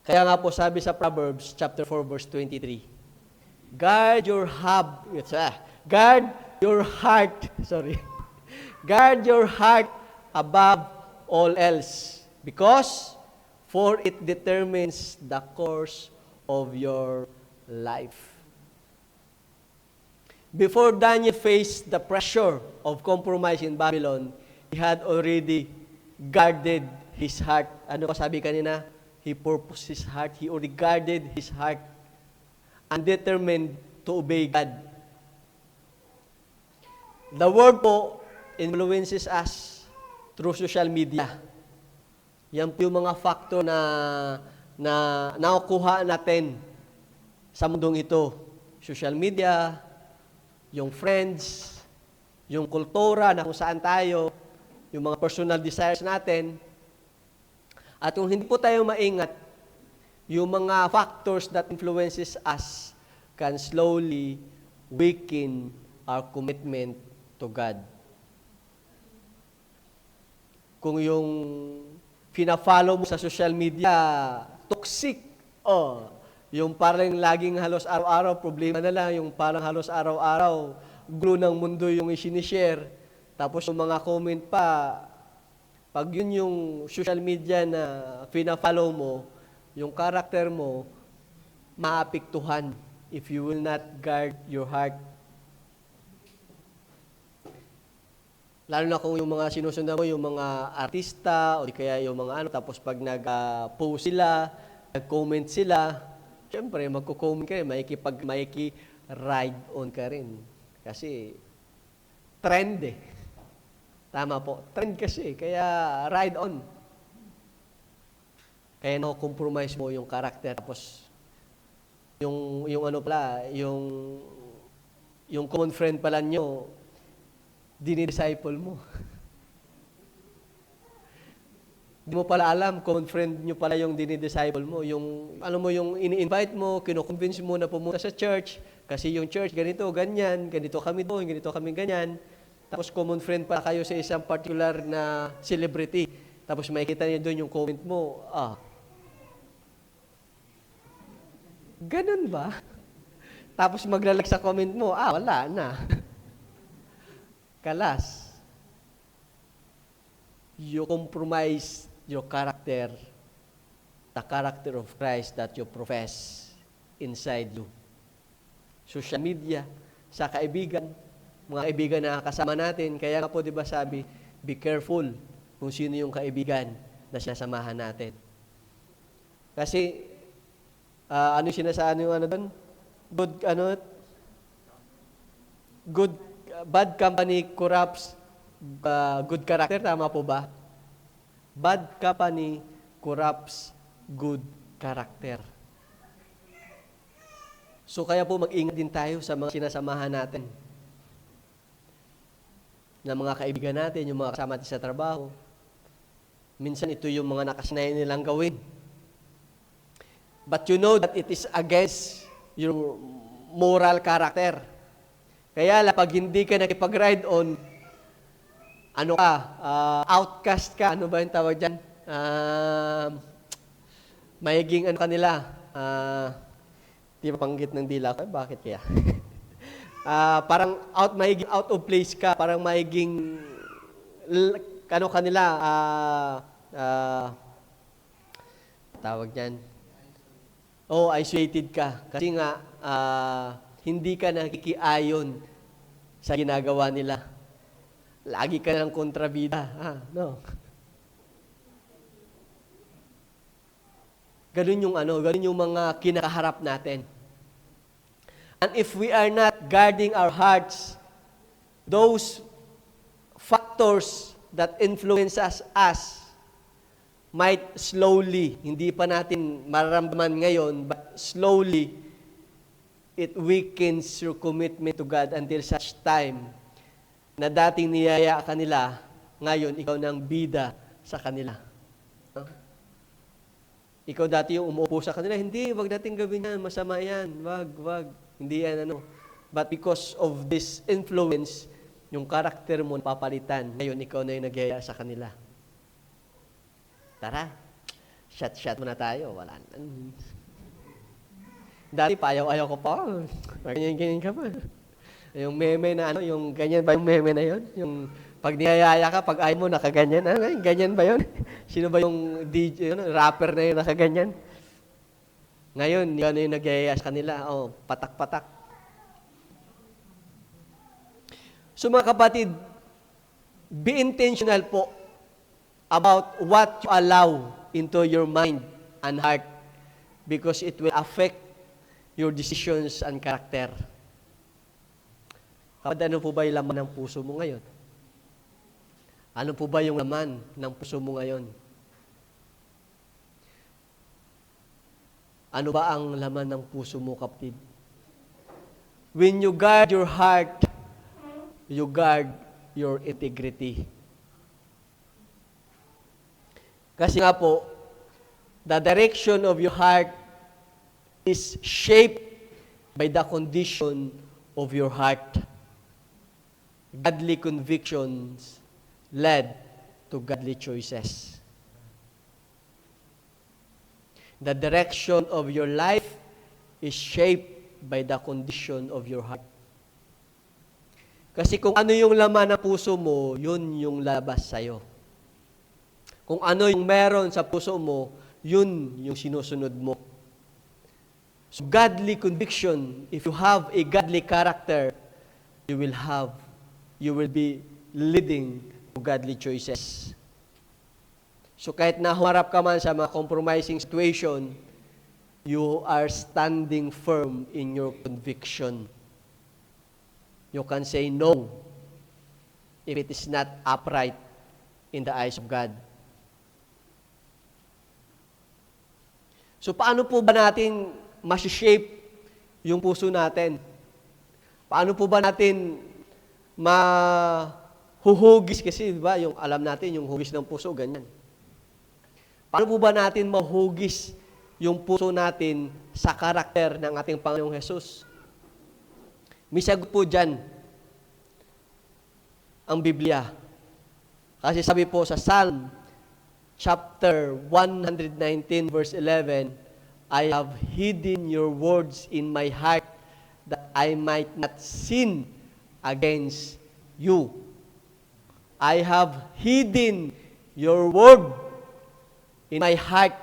Kaya nga po sabi sa Proverbs chapter 4 verse 23, guard your heart above all else, because for it determines the course of your life. Before Daniel faced the pressure of compromise in Babylon, he had already guarded his heart. Ano ko sabi kanina? He purposed his heart. He already guarded his heart and determined to obey God. The world po influences us through social media. Yan po yung mga factor na nakukuha natin sa mundong ito. Social media, yung friends, yung kultura na kung saan tayo, yung mga personal desires natin. At kung hindi po tayo maingat, yung mga factors that influences us can slowly weaken our commitment to God. Kung yung pina-follow mo sa social media, toxic. Oh, yung parang laging halos araw-araw, problema na lang, yung parang halos araw-araw, gulo ng mundo yung isinishare. Tapos yung mga comment pa, pag yun yung social media na pina-follow mo, yung character mo, maapektuhan if you will not guard your heart. Lalo na kung yung mga sinusundan mo, yung mga artista, o di kaya yung mga ano, tapos pag nag-post sila, nag-comment sila, syempre, magko-comment ka rin, maiki-ride on ka rin. Kasi, trend eh. Tama po, trend kasi, kaya ride on. Kaya no-compromise mo yung karakter, tapos, yung ano pala, yung common friend pala nyo, dinidisciple mo. Hindi mo pala alam, common friend nyo pala yung dinidisciple mo. Yung, ano mo, yung ini-invite mo, kino-convince mo na pumunta sa church, kasi yung church, ganito, ganyan, ganito kami doon, ganito kami ganyan. Tapos common friend pala kayo sa isang particular na celebrity. Tapos makikita niya doon yung comment mo, ganun ba? Tapos maglalag sa comment mo, wala na. Kalas. You compromise your character, the character of Christ that you profess inside you. Social media, sa kaibigan, mga kaibigan na kasama natin, kaya nga po, di ba sabi, be careful kung sino yung kaibigan na sinasamahan natin. Kasi, ano yung sinasabi yung ano doon? Bad company corrupts good character. Tama po ba? Bad company corrupts good character. So kaya po mag-ingat din tayo sa mga sinasamahan natin. Na mga kaibigan natin, yung mga kasama natin sa trabaho. Minsan ito yung mga nakasanayan nilang gawin. But you know that it is against your moral character. Kaya pag hindi ka nakipag-ride on, ano ka, outcast ka, ano ba yung tawag dyan? Mayiging ano kanila, di mapanggit ng dila ko, bakit kaya? Parang mayiging out of place ka, parang mayiging, ano kanila, tawag dyan, isolated ka. Kasi nga, hindi ka nakikiayon sa ginagawa nila. Lagi ka ng kontrabida. No. Ganun yung mga kinakaharap natin. And if we are not guarding our hearts, those factors that influence us might slowly, hindi pa natin mararamdaman ngayon, but slowly, it weakens your commitment to God until such time na dating niyaya ka nila, ngayon ikaw nang bida sa kanila. Ikaw dati yung umuupo sa kanila, hindi, wag nating gawin yan, masama yan, wag, hindi yan ano. But because of this influence, yung karakter mo napapalitan, ngayon ikaw na yung nagyaya sa kanila. Tara, shot muna tayo, wala na. Dati payaw-ayaw ko pa. Ganyan ka pa. Yung meme na ano, yung ganyan ba yung meme na yon? Yung pag niyayaya ka, pag ayaw mo, nakaganyan. Ganyan ba yon? Sino ba yung DJ, rapper na yun nakaganyan? Ngayon, yun yung nagyayaya sa kanila. Patak-patak. So mga kapatid, be intentional po about what you allow into your mind and heart because it will affect your decisions and character. Kapag ano po ba yung laman ng puso mo ngayon? Ano po ba yung laman ng puso mo ngayon? Ano ba ang laman ng puso mo, kapatid? When you guard your heart, you guard your integrity. Kasi nga po, the direction of your heart is shaped by the condition of your heart. Godly convictions led to godly choices. The direction of your life is shaped by the condition of your heart. Kasi kung ano yung laman ng puso mo, yun yung labas sa'yo. Kung ano yung meron sa puso mo, yun yung sinusunod mo. So godly conviction, if you have a godly character, you will be leading to godly choices. So kahit na humarap ka man sa mga compromising situation, you are standing firm in your conviction. You can say no if it is not upright in the eyes of God. So paano po ba natin ma-shape yung puso natin? Paano po ba natin mahuhugis? Kasi diba, yung alam natin, yung hugis ng puso, ganyan. Paano po ba natin mahugis yung puso natin sa karakter ng ating Panginoong Jesus? May sagot po dyan ang Biblia. Kasi sabi po sa Psalm chapter 119 verse 11, I have hidden your words in my heart that I might not sin against you. I have hidden your word in my heart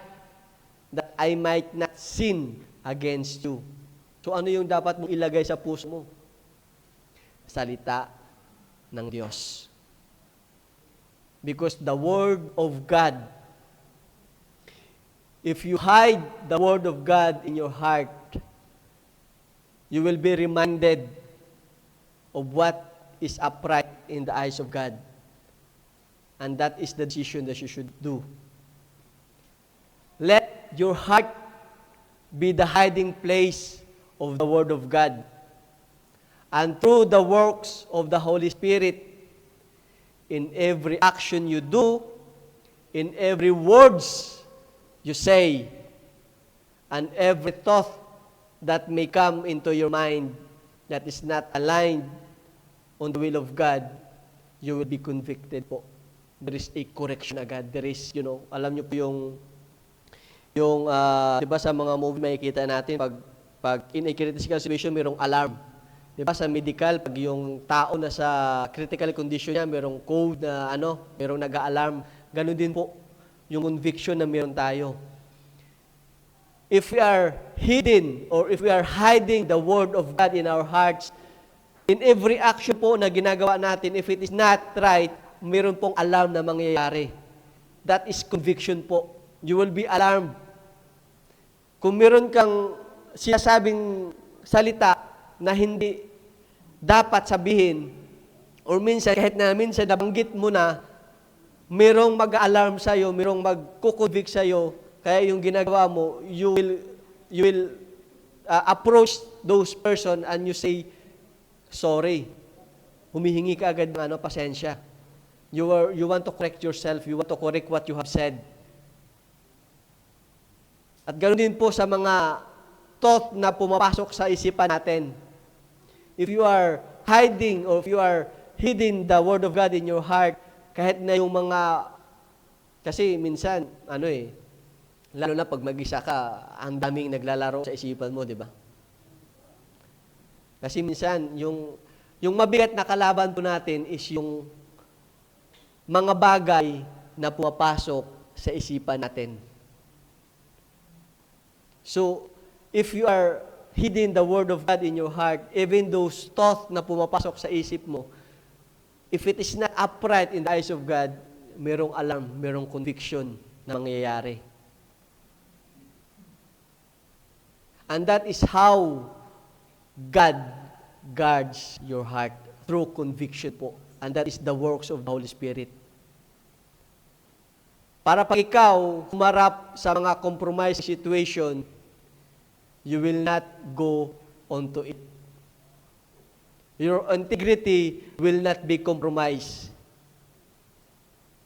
that I might not sin against you. So ano yung dapat mong ilagay sa puso mo? Salita ng Diyos. Because the Word of God, if you hide the Word of God in your heart, you will be reminded of what is upright in the eyes of God. And that is the decision that you should do. Let your heart be the hiding place of the Word of God. And through the works of the Holy Spirit, in every action you do, in every words you say, and every thought that may come into your mind that is not aligned on the will of God, you will be convicted po. There is a correction agad. There is, alam nyo po yung di ba sa mga movie makikita natin, pag in a critical situation, mayroong alarm. Di ba sa medical, pag yung tao na sa critical condition niya, mayroong code na mayroong nag-a-alarm. Ganun din po yung conviction na mayroon tayo. If we are hidden or if we are hiding the Word of God in our hearts, in every action po na ginagawa natin, if it is not right, mayroon pong alarm na mangyayari. That is conviction po. You will be alarmed. Kung meron kang sinasabing salita na hindi dapat sabihin, or minsan, kahit na minsan nabanggit mo na, merong mag-alarm sa'yo, merong mag-convict sa'yo, kaya yung ginagawa mo, you will approach those person and you say, sorry. Humihingi ka agad ng pasensya. You want to correct yourself, you want to correct what you have said. At ganoon din po sa mga thought na pumapasok sa isipan natin. If you are hiding or if you are hiding the Word of God in your heart, kahit na yung mga, kasi minsan, lalo na pag mag-isa ka, ang daming naglalaro sa isipan mo, di ba? Kasi minsan, yung mabigat na kalaban po natin is yung mga bagay na pumapasok sa isipan natin. So, if you are hidden the Word of God in your heart, even those thoughts na pumapasok sa isip mo, if it is not upright in the eyes of God, merong alarm, merong conviction na mangyayari. And that is how God guards your heart, through conviction po. And that is the works of the Holy Spirit. Para pag ikaw humarap sa mga compromising situation, you will not go onto it. Your integrity will not be compromised.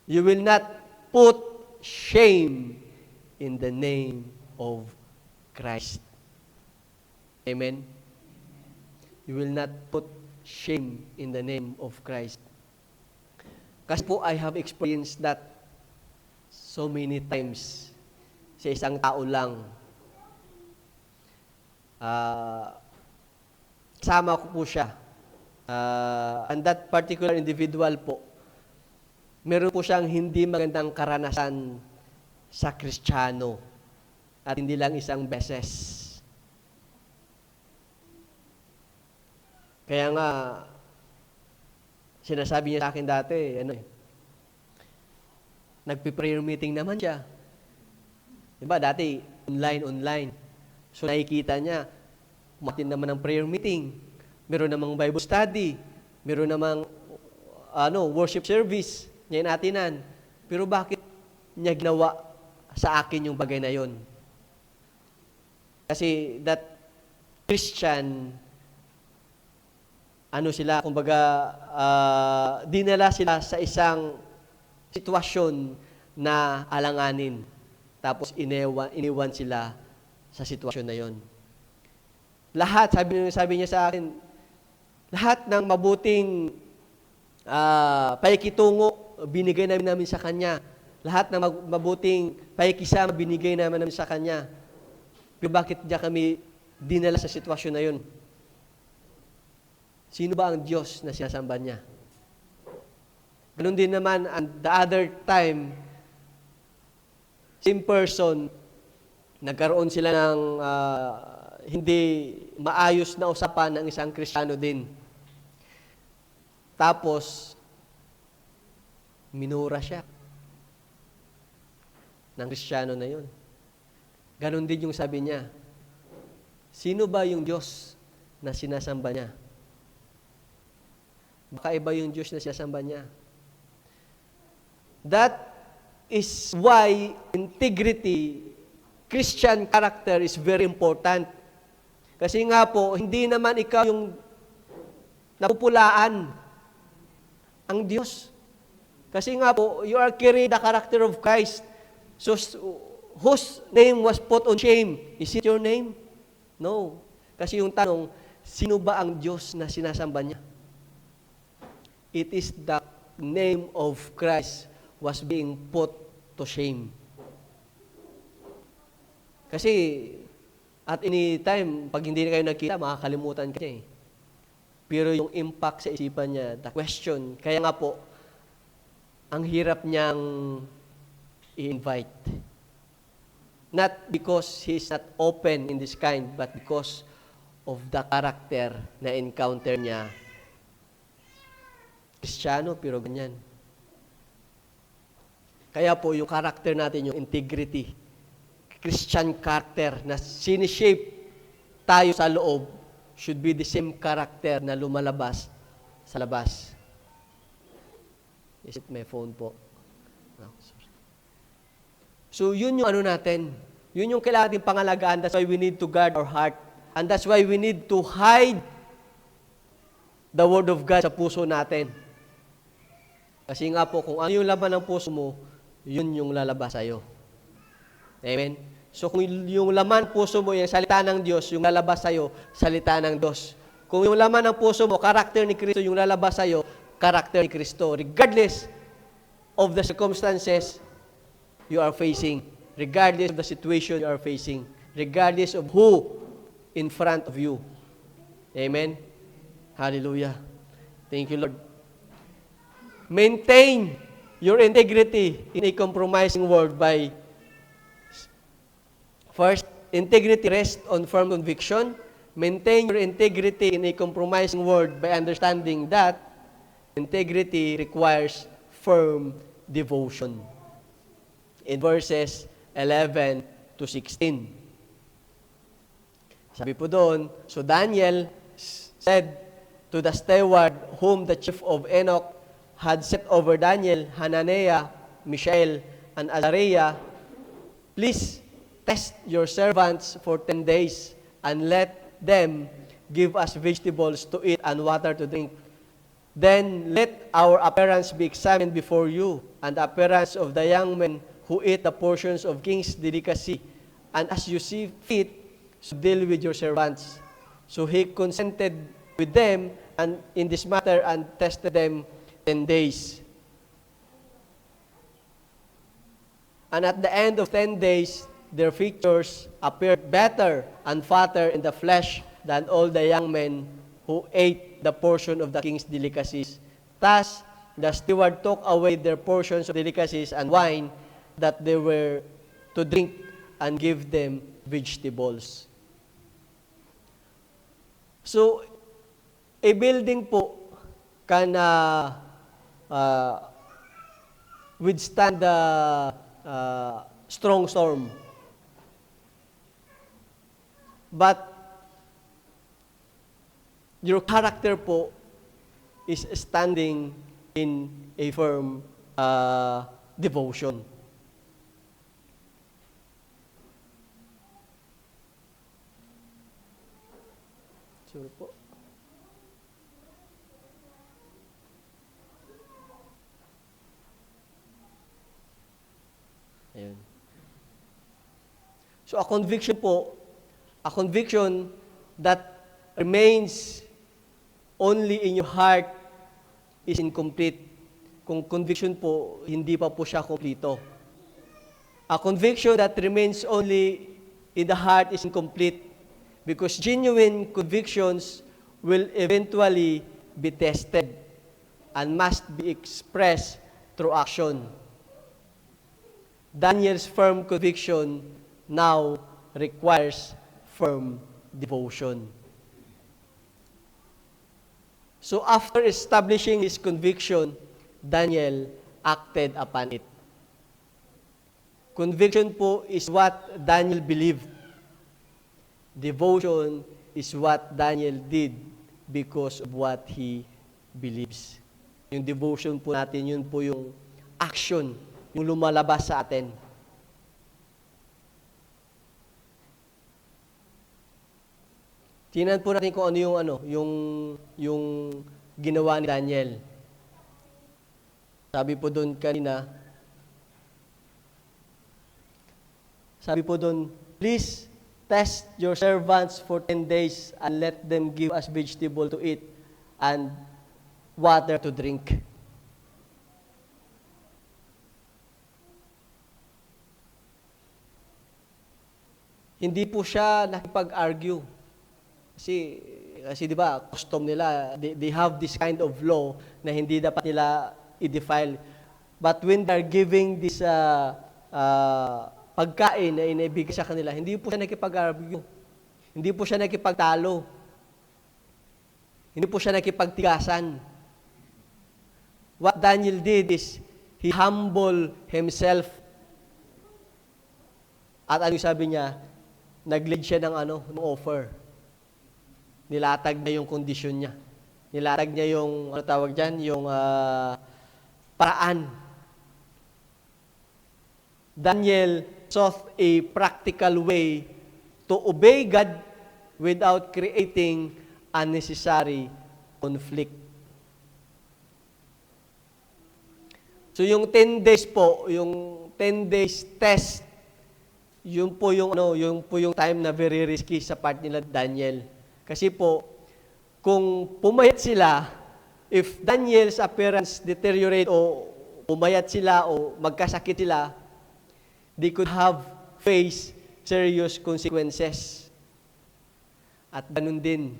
You will not put shame in the name of Christ. Amen? You will not put shame in the name of Christ. Kasi po, I have experienced that so many times. sa isang tao lang. Kasama ko po siya. And that particular individual po, meron po siyang hindi magandang karanasan sa Kristiyano at hindi lang isang beses. Kaya nga, sinasabi niya sa akin dati, nagpi-prayer meeting naman siya. Diba, dati, online. So, nakikita niya, umatin naman ng prayer meeting, meron namang Bible study, meron namang worship service, niya natinan. Pero bakit niya ginawa sa akin yung bagay na yon? Kasi that Christian, kumbaga, dinala sila sa isang sitwasyon na alanganin. Tapos iniwan sila sa sitwasyon na yon. Lahat, sabi niya sa akin, lahat ng mabuting paikitungo, binigay namin sa Kanya. Lahat ng mabuting paikisama, binigay namin sa Kanya. Pero bakit niya kami dinala sa sitwasyon na yon? Sino ba ang Diyos na sinasamba niya? Ganun din naman, and the other time, same person, nagkaroon sila ng hindi maayos na usapan ng isang Kristiyano din. Tapos, minura siya ng Kristiyano na yun. Ganun din yung sabi niya. Sino ba yung Diyos na sinasamba niya? Baka iba yung Diyos na sinasamba niya. That is why integrity, Christian character is very important. Kasi nga po, hindi naman ikaw yung napupulaan ang Diyos. Kasi nga po, you are carrying the character of Christ. So, whose name was put on shame? Is it your name? No. Kasi yung tanong, sino ba ang Diyos na sinasamba niya? It is the name of Christ was being put to shame. Kasi, at any time, pag hindi na kayo nagkita, makakalimutan ka niya eh. Pero yung impact sa isipan niya, the question, kaya nga po, ang hirap niyang i-invite. Not because he's not open in this kind, but because of the character na encounter niya. Kristiyano, pero ganyan. Kaya po, yung character natin, yung integrity, Christian character na sinishape tayo sa loob, should be the same character na lumalabas sa labas. Is it my phone po? No, sorry. So, yun yung natin. Yun yung kailangan natin pangalagaan. That's why we need to guard our heart. And that's why we need to hide the Word of God sa puso natin. Kasi nga po, kung ano yung laman ng puso mo, yun yung lalabas sa'yo. Amen? So, kung yung laman puso mo, yung salita ng Diyos, yung lalabas sa'yo, salita ng Diyos. Kung yung laman ng puso mo, karakter ni Kristo, yung lalabas sa'yo, karakter ni Kristo. Regardless of the circumstances you are facing, regardless of the situation you are facing, regardless of who in front of you. Amen? Hallelujah. Thank you, Lord. Maintain your integrity in a compromising world by first, integrity rests on firm conviction. Maintain your integrity in a compromising world by understanding that integrity requires firm devotion. In verses 11 to 16. Sabi po doon, so Daniel said to the steward whom the chief of Enoch had set over Daniel, Hananiah, Mishael, and Azariah, please test your servants for 10 days and let them give us vegetables to eat and water to drink. Then let our appearance be examined before you, and the appearance of the young men who eat the portions of king's delicacy. And as you see fit, so deal with your servants. So he consented with them and in this matter and tested them 10 days. And at the end of 10 days, their features appeared better and fatter in the flesh than all the young men who ate the portion of the king's delicacies. Thus, the steward took away their portions of delicacies and wine that they were to drink and give them vegetables. So, a building po can withstand the strong storm. But your character po is standing in a firm devotion. Sorry po. Ayun. So a conviction po, a conviction that remains only in your heart is incomplete. Kung conviction po, hindi pa po siya kompleto. A conviction that remains only in the heart is incomplete because genuine convictions will eventually be tested and must be expressed through action. Daniel's firm conviction now requires firm devotion. So after establishing his conviction, Daniel acted upon it. Conviction po is what Daniel believed. Devotion is what Daniel did because of what he believes. Yung devotion po natin, yun po yung action, yung lumalabas sa atin. Tingnan po natin kung ano yung ginawa ni Daniel. Sabi po doon kanina, please test your servants for 10 days and let them give us vegetable to eat and water to drink. Hindi po siya nakipag-argue. Kasi di ba, custom nila, they have this kind of law na hindi dapat nila i-defile. But when they're giving this pagkain na inibigay sa kanila, hindi po siya nakipag-argue. Hindi po siya nakipagtalo. Hindi po siya nakipagtigasan. What Daniel did is, he humbled himself. At ano sabi niya, nag-lead siya ng offer. Nilatag niya yung kondisyon niya. Nilatag niya yung, yung paraan. Daniel sought a practical way to obey God without creating unnecessary conflict. So yung 10 days po, yung 10 days test, yun po yung time na very risky sa part nila Daniel. Kasi po, kung pumayat sila, if Daniel's appearance deteriorate o pumayat sila o magkasakit sila, they could have faced serious consequences. At ganun din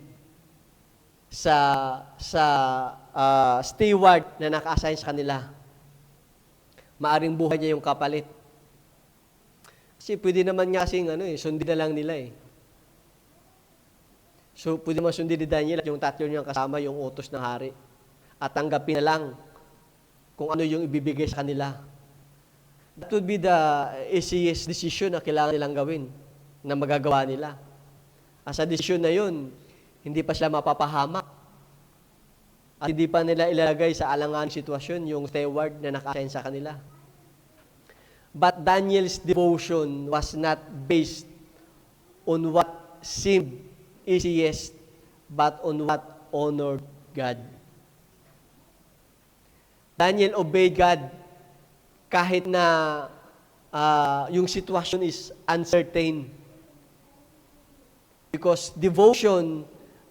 sa steward na naka-assign sa kanila. Maaring buhay niya yung kapalit. Kasi pwede naman nga kasing sundin na lang nila eh. So, pwede naman sundin ni Daniel at yung tatlo niyang kasama yung utos ng hari. At tanggapin na lang kung ano yung ibibigay sa kanila. That would be the easiest decision na kailangan nilang gawin, na magagawa nila. As a decision na yun, hindi pa sila mapapahamak. At hindi pa nila ilalagay sa alangan sitwasyon yung steward na naka-assign sa kanila. But Daniel's devotion was not based on what seemed easiest, but on what honored God. Daniel obeyed God kahit na yung sitwasyon is uncertain. Because devotion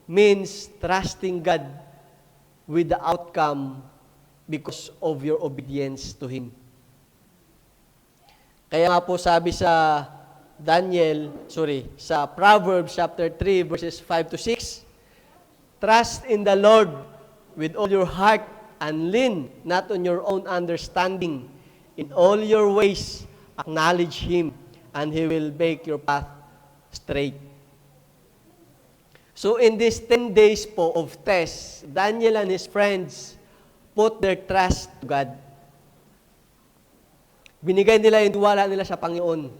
means trusting God with the outcome because of your obedience to Him. Kaya nga po sabi sa sa Proverbs chapter 3 verses 5 to 6, trust in the Lord with all your heart and lean not on your own understanding. In all your ways, acknowledge Him, and He will make your path straight. So in these 10 days po of test, Daniel and his friends put their trust to God. Binigay nila yung tiwala nila sa Panginoon.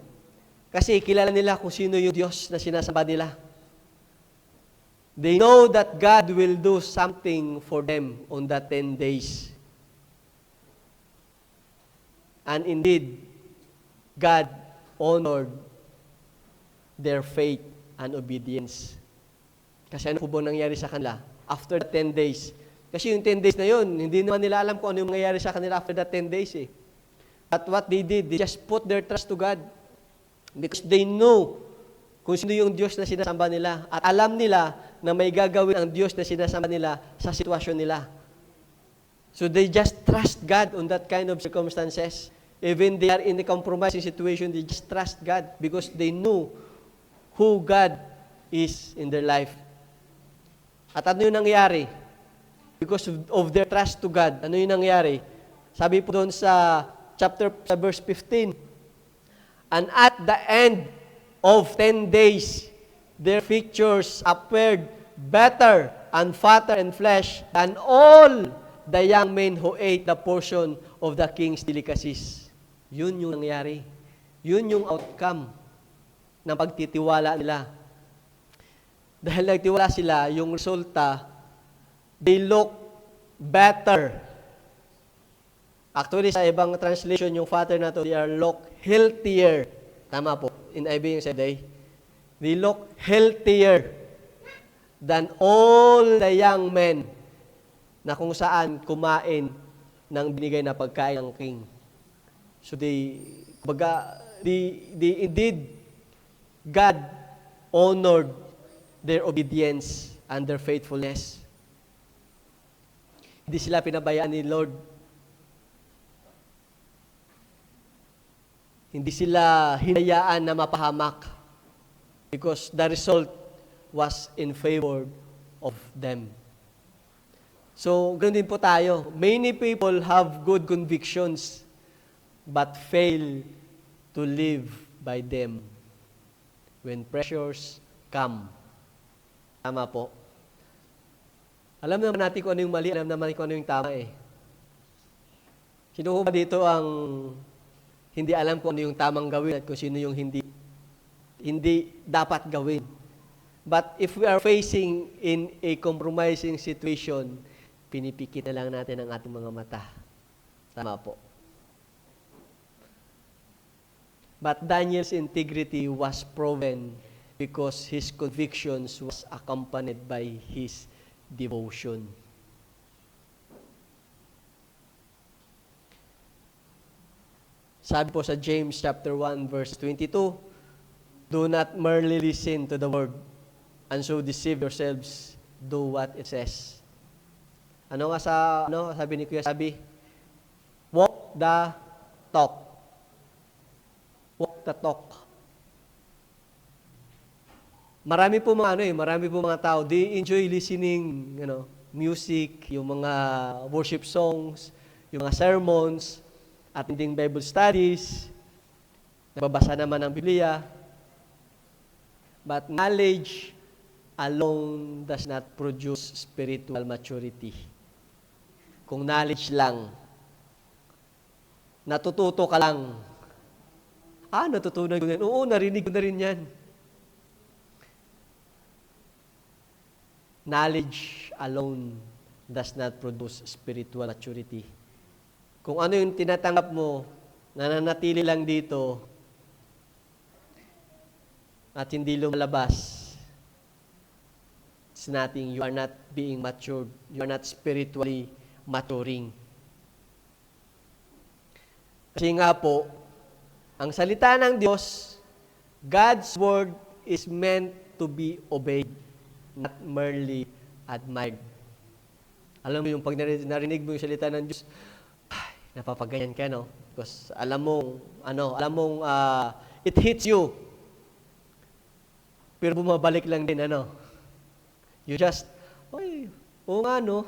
Kasi kilala nila kung sino yung Diyos na sinasamba nila. They know that God will do something for them on that 10 days. And indeed, God honored their faith and obedience. Kasi ano po ba nangyari sa kanila after the 10 days? Kasi yung 10 days na yun, hindi naman nila alam kung ano yung nangyari sa kanila after the 10 days eh. But what they did, they just put their trust to God. Because they know kung sino yung Diyos na sinasamba nila. At alam nila na may gagawin ang Diyos na sinasamba nila sa sitwasyon nila. So they just trust God on that kind of circumstances. Even they are in a compromising situation, they just trust God because they know who God is in their life. At ano yung nangyari? Because of their trust to God, ano yung nangyari? Sabi po doon sa verse 15, and at the end of 10 days, their features appeared better and fatter in flesh than all the young men who ate the portion of the king's delicacies. Yun yung nangyari. Yun yung outcome ng pagtitiwala nila. Dahil nagtiwala sila, yung resulta, they look better. Actually, sa ibang translation, yung fatter na to, they are look healthier. Tama po. In IB yung said they look healthier than all the young men na kung saan kumain ng binigay na pagkain ng king. So they indeed, God honored their obedience and their faithfulness. Hindi sila pinabayaan ni Lord. Hindi sila hinayaan na mapahamak because the result was in favor of them. So, ganoon din po tayo. Many people have good convictions but fail to live by them when pressures come. Tama po. Alam naman natin kung ano yung mali, alam naman kung ano yung tama eh. Sino ba dito ang hindi alam kung ano yung tamang gawin at kung sino yung hindi dapat gawin? But if we are facing in a compromising situation, pinipikit na lang natin ang ating mga mata. Tama po. But Daniel's integrity was proven because his convictions was accompanied by his devotion. Sabi po sa James chapter 1 verse 22, do not merely listen to the word and so deceive yourselves, do what it says. Sabi ni Kuya, walk the talk. Walk the talk. Marami po mga tao, they enjoy listening, music, yung mga worship songs, yung mga sermons, attending Bible studies, nagbabasa naman ng Biblia. But knowledge alone does not produce spiritual maturity. Kung knowledge lang, natututo ka lang. Natutunan ko yan. Oo, narinig ko na rin yan. Knowledge alone does not produce spiritual maturity. Kung ano yung tinatanggap mo, nananatili lang dito at hindi lumalabas, it's nothing. You are not being matured. You are not spiritually maturing. Kasi nga po, ang salita ng Diyos, God's word is meant to be obeyed, not merely admired. Alam mo yung pag narinig mo yung salita ng Diyos, napapaganyan ka, no? Because alam mong it hits you. Pero bumabalik lang din, ano? You just, oy, oo nga, no?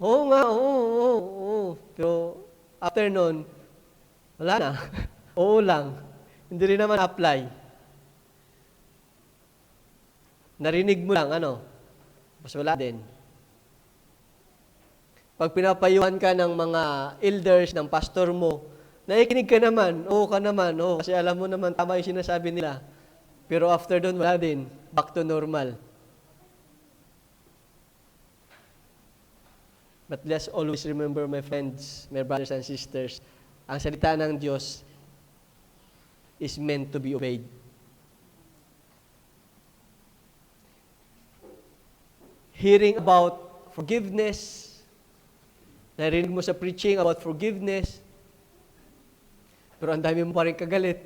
Oo nga, oo. Pero after nun, wala na. Oo lang. Hindi rin naman apply. Narinig mo lang, ano? Mas wala din. Pag pinapayuhan ka ng mga elders, ng pastor mo, nakikinig ka naman, oo ka naman, oo, kasi alam mo naman, tama yung sinasabi nila. Pero after doon, wala din. Back to normal. But let's always remember, my friends, my brothers and sisters, ang salita ng Diyos is meant to be obeyed. Hearing about forgiveness, narinig mo sa preaching about forgiveness, pero ang dami mo pa rin kagalit.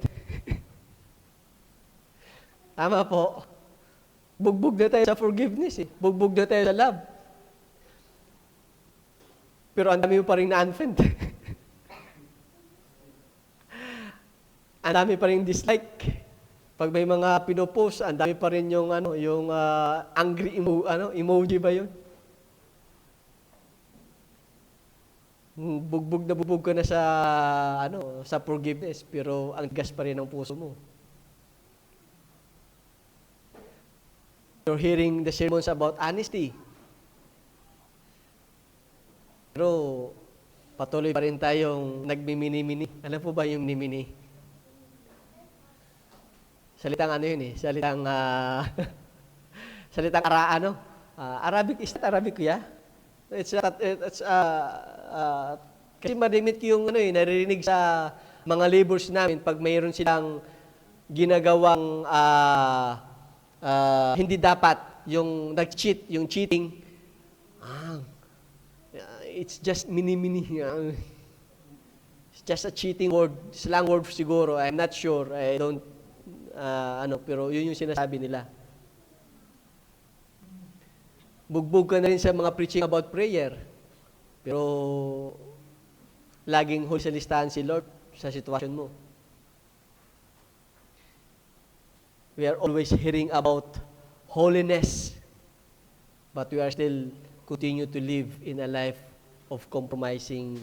Tama po. Bugbog na tayo sa forgiveness eh. Bugbog na tayo sa love. Pero ang dami mo pa rin na-unfriend. Ang dami pa rin dislike. Pag may mga pinopost, ang dami pa rin yung angry emoji ba yun? Bugbog na bugbog ka na sa forgiveness, pero ang gas pa rin ng puso mo. You're hearing the sermons about honesty. Pero patuloy pa rin tayong nagmimini-mini. Alam po ba yung mini-mini? Salitang ano yun eh? Salitang Arabic, is that Arabic kuya? Kasi marimit ko yung naririnig sa mga labors namin pag mayroon silang ginagawang hindi dapat, yung nag-cheat, yung cheating. It's just mini-mini. It's just a cheating word, slang word siguro. I'm not sure. I don't, pero yun yung sinasabi nila. Bugbog ka na rin sa mga preaching about prayer. Pero laging huli sa listahan si Lord sa sitwasyon mo. We are always hearing about holiness, but we are still continue to live in a life of compromising.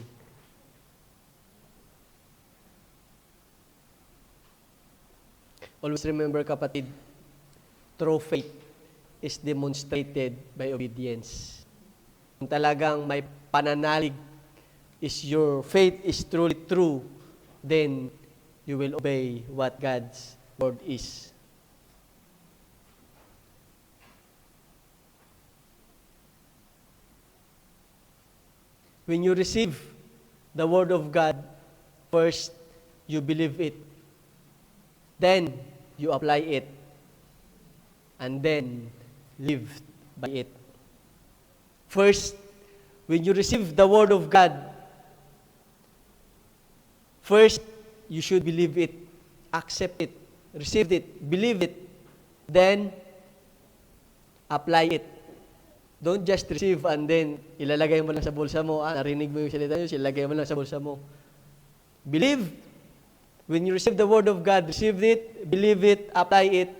Always remember, kapatid, true faith is demonstrated by obedience. Kung talagang may pananalig, your faith is truly true, then you will obey what God's word is. When you receive the word of God, first, you believe it. Then, you apply it. And then, live by it. First, when you receive the word of God, first, you should believe it, accept it, receive it, believe it, then, apply it. Don't just receive and then ilalagay mo lang sa bulsa mo. Narinig mo yung salita nyo, ilalagay mo lang sa bulsa mo. Believe. When you receive the word of God, receive it, believe it, apply it,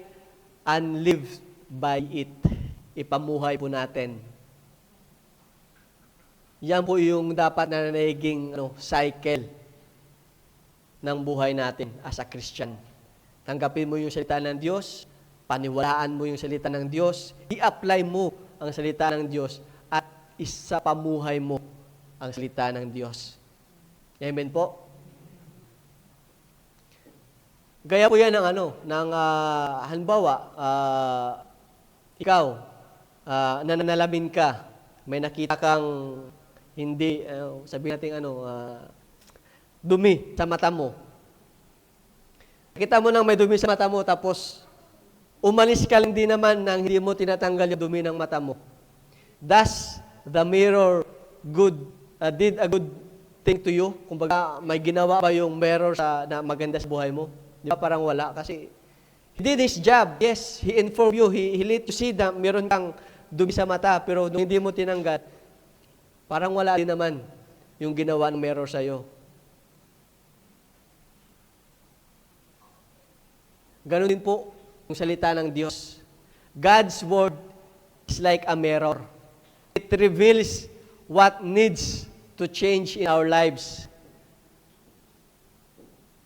and live by it. Ipamuhay po natin. Yan po yung dapat na nagiging cycle ng buhay natin as a Christian. Tanggapin mo yung salita ng Diyos, paniwalaan mo yung salita ng Diyos, i-apply mo ang salita ng Diyos at isa pamuhay mo ang salita ng Diyos. Amen po? Gaya po yan halimbawa, ikaw, nananalamin ka, may nakita kang hindi, sabihin natin dumi sa mata mo. Nakita mo nang may dumi sa mata mo, tapos umalis ka lang din naman nang hindi mo tinatanggal yung dumi ng mata mo. Does the mirror did a good thing to you? Kumbaga, may ginawa ba yung mirror na maganda sa buhay mo? Di ba? Parang wala. Kasi he did his job. Yes, he informed you. He let you see na meron kang dumi sa mata. Pero nung hindi mo tinanggal, parang wala din naman yung ginawa ng mirror sa'yo. Ganon din po yung salita ng Diyos. God's Word is like a mirror. It reveals what needs to change in our lives.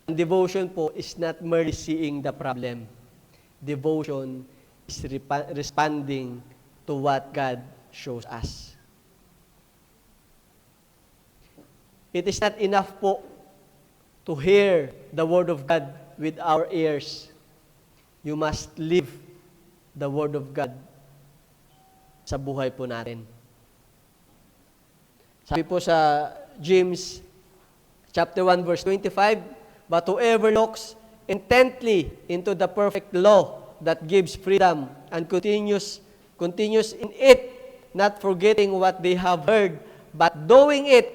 And devotion po is not merely seeing the problem. Devotion is responding to what God shows us. It is not enough po to hear the Word of God with our ears. You must live the Word of God sa buhay po natin. Sabi po sa James chapter 1 verse 25, but whoever looks intently into the perfect law that gives freedom and continues in it, not forgetting what they have heard, but doing it,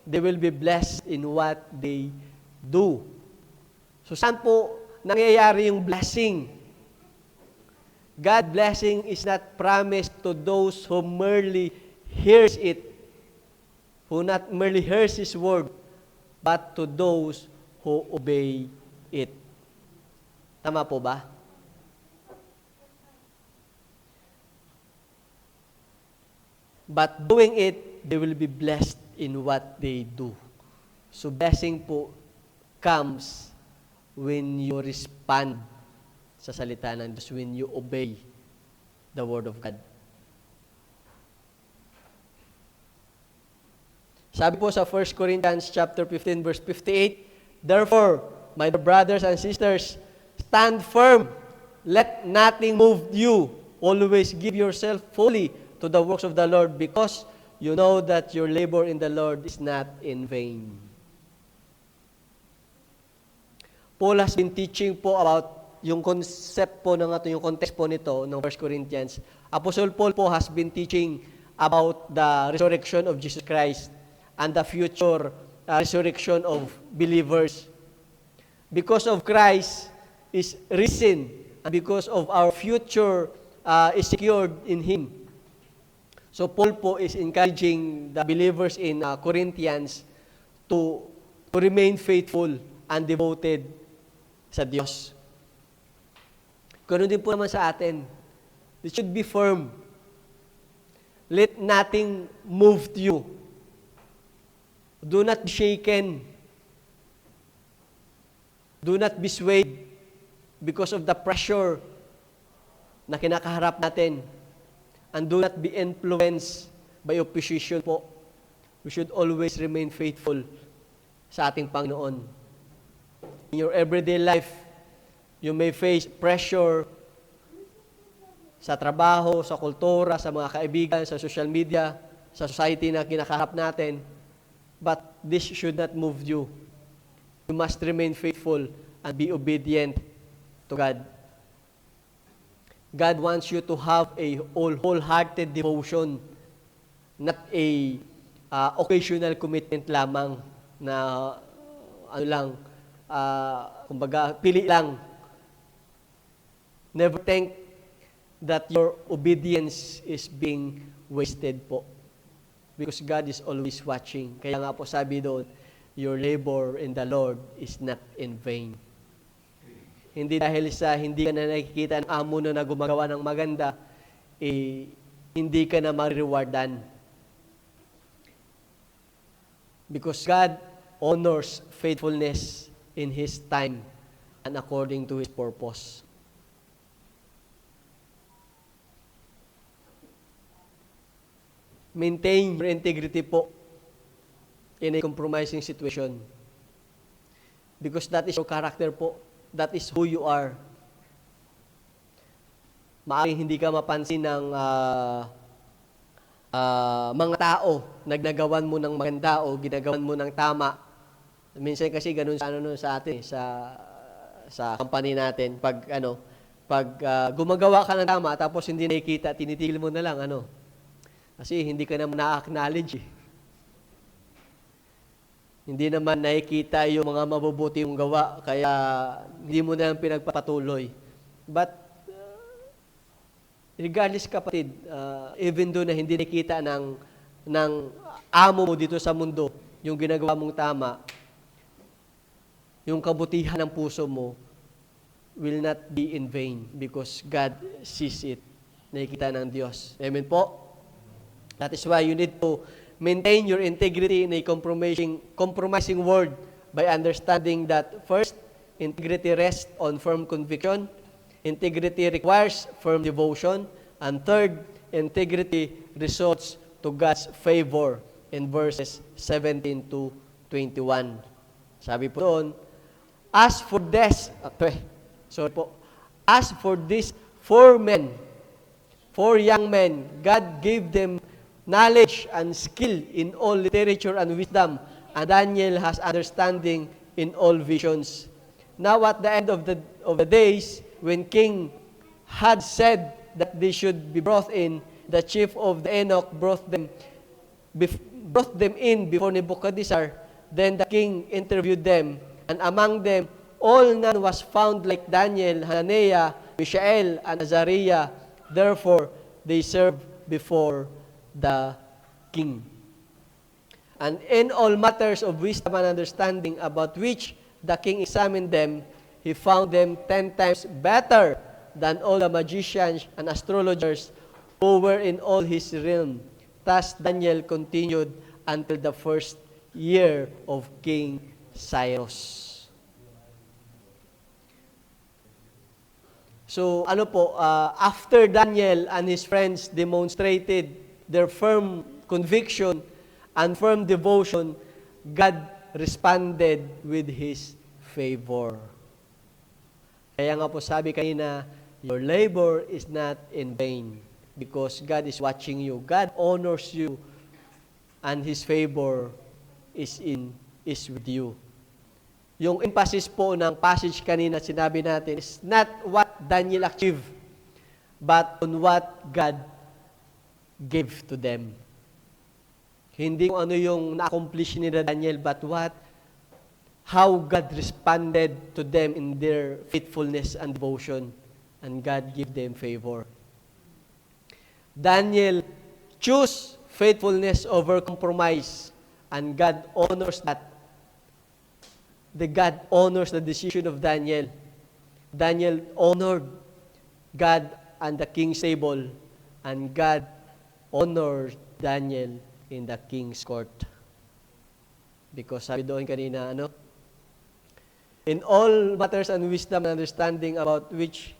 they will be blessed in what they do. So saan po nangyayari yung blessing? God blessing is not promised to those who merely hears it, who not merely hears His word, but to those who obey it. Tama po ba? But doing it, they will be blessed in what they do. So blessing po comes when you respond sa salita ng Diyos, when you obey the Word of God. Sabi po sa 1 Corinthians chapter 15 verse 58, therefore, my brothers and sisters, stand firm. Let nothing move you. Always give yourself fully to the works of the Lord, because you know that your labor in the Lord is not in vain. Paul has been teaching po about yung concept po yung context po nito ng 1 Corinthians. Apostle Paul po has been teaching about the resurrection of Jesus Christ and the future resurrection of believers. Because of Christ is risen, and because of our future is secured in Him. So Paul po is encouraging the believers in Corinthians to remain faithful and devoted sa Diyos. Ganoon din po naman sa atin. It should be firm. Let nothing move you. Do not be shaken. Do not be swayed because of the pressure na kinakaharap natin. And do not be influenced by opposition po. We should always remain faithful sa ating Panginoon. In your everyday life, you may face pressure sa trabaho, sa kultura, sa mga kaibigan, sa social media, sa society na kinakaharap natin. But this should not move you. You must remain faithful and be obedient to God. God wants you to have a wholehearted devotion, not a occasional commitment lamang na kumbaga, pili lang. Never think that your obedience is being wasted po. Because God is always watching. Kaya nga po sabi doon, your labor in the Lord is not in vain. Hindi dahil sa hindi ka na nakikita ng amo na gumagawa ng maganda, hindi ka na ma-rewardan. Because God honors faithfulness in His time and according to His purpose. Maintain your integrity po in a compromising situation. Because that is your character po. That is who you are. Maaaring hindi ka mapansin ng mga tao, nagnagawan mo ng maganda o ginagawan mo ng tama. Minsan kasi ganun sa atin, sa company natin, pag gumagawa ka ng tama tapos hindi nakikita, tinitigil mo na lang Kasi hindi ka naman na-acknowledge. Hindi naman nakikita yung mga mabubuti mong gawa, kaya hindi mo na lang pinagpapatuloy. But, regardless kapatid, even doon na hindi nakita ng amo mo dito sa mundo, yung ginagawa mong tama, yung kabutihan ng puso mo, will not be in vain because God sees it. Nakikita ng Diyos. Amen po? That is why you need to maintain your integrity in a compromising word by understanding that first, integrity rests on firm conviction. Integrity requires firm devotion. And third, integrity results to God's favor in verses 17 to 21. Sabi po doon, as for these four young men, God gave them knowledge and skill in all literature and wisdom, and Daniel has understanding in all visions. Now at the end of the days, when King had said that they should be brought in, the chief of the eunuch brought them in before Nebuchadnezzar. Then the king interviewed them, and among them all none was found like Daniel, Hananiah, Mishael, and Azariah. Therefore they served before the king. And in all matters of wisdom and understanding about which the king examined them, he found them 10 times better than all the magicians and astrologers who were in all his realm. Thus Daniel continued until the first year of King Cyrus. So, after Daniel and his friends demonstrated their firm conviction and firm devotion, God responded with His favor. Kaya nga po sabi kanina, your labor is not in vain because God is watching you. God honors you and His favor is with you. Yung emphasis po ng passage kanina sinabi natin is not what Daniel achieved, but on what God gave to them. Hindi kung ano yung na-accomplish ni Daniel, but how God responded to them in their faithfulness and devotion, and God gave them favor. Daniel chose faithfulness over compromise, and God honors that. God honors the decision of Daniel. Daniel honored God and the king's table, and God honored Daniel in the king's court. Because sabi doon kanina, in all matters and wisdom and understanding about which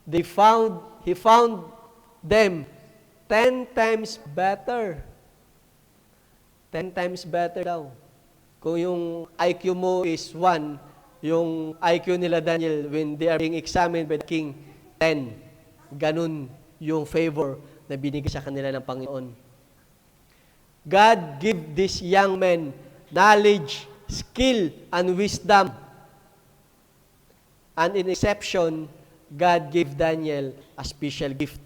he found them 10 times better. 10 times better daw. Kung yung IQ mo is 1, yung IQ nila Daniel, when they are being examined by the king, 10. Ganun yung favor na binigay sa kanila ng Panginoon. God give these young men knowledge, skill, and wisdom. And in exception, God gave Daniel a special gift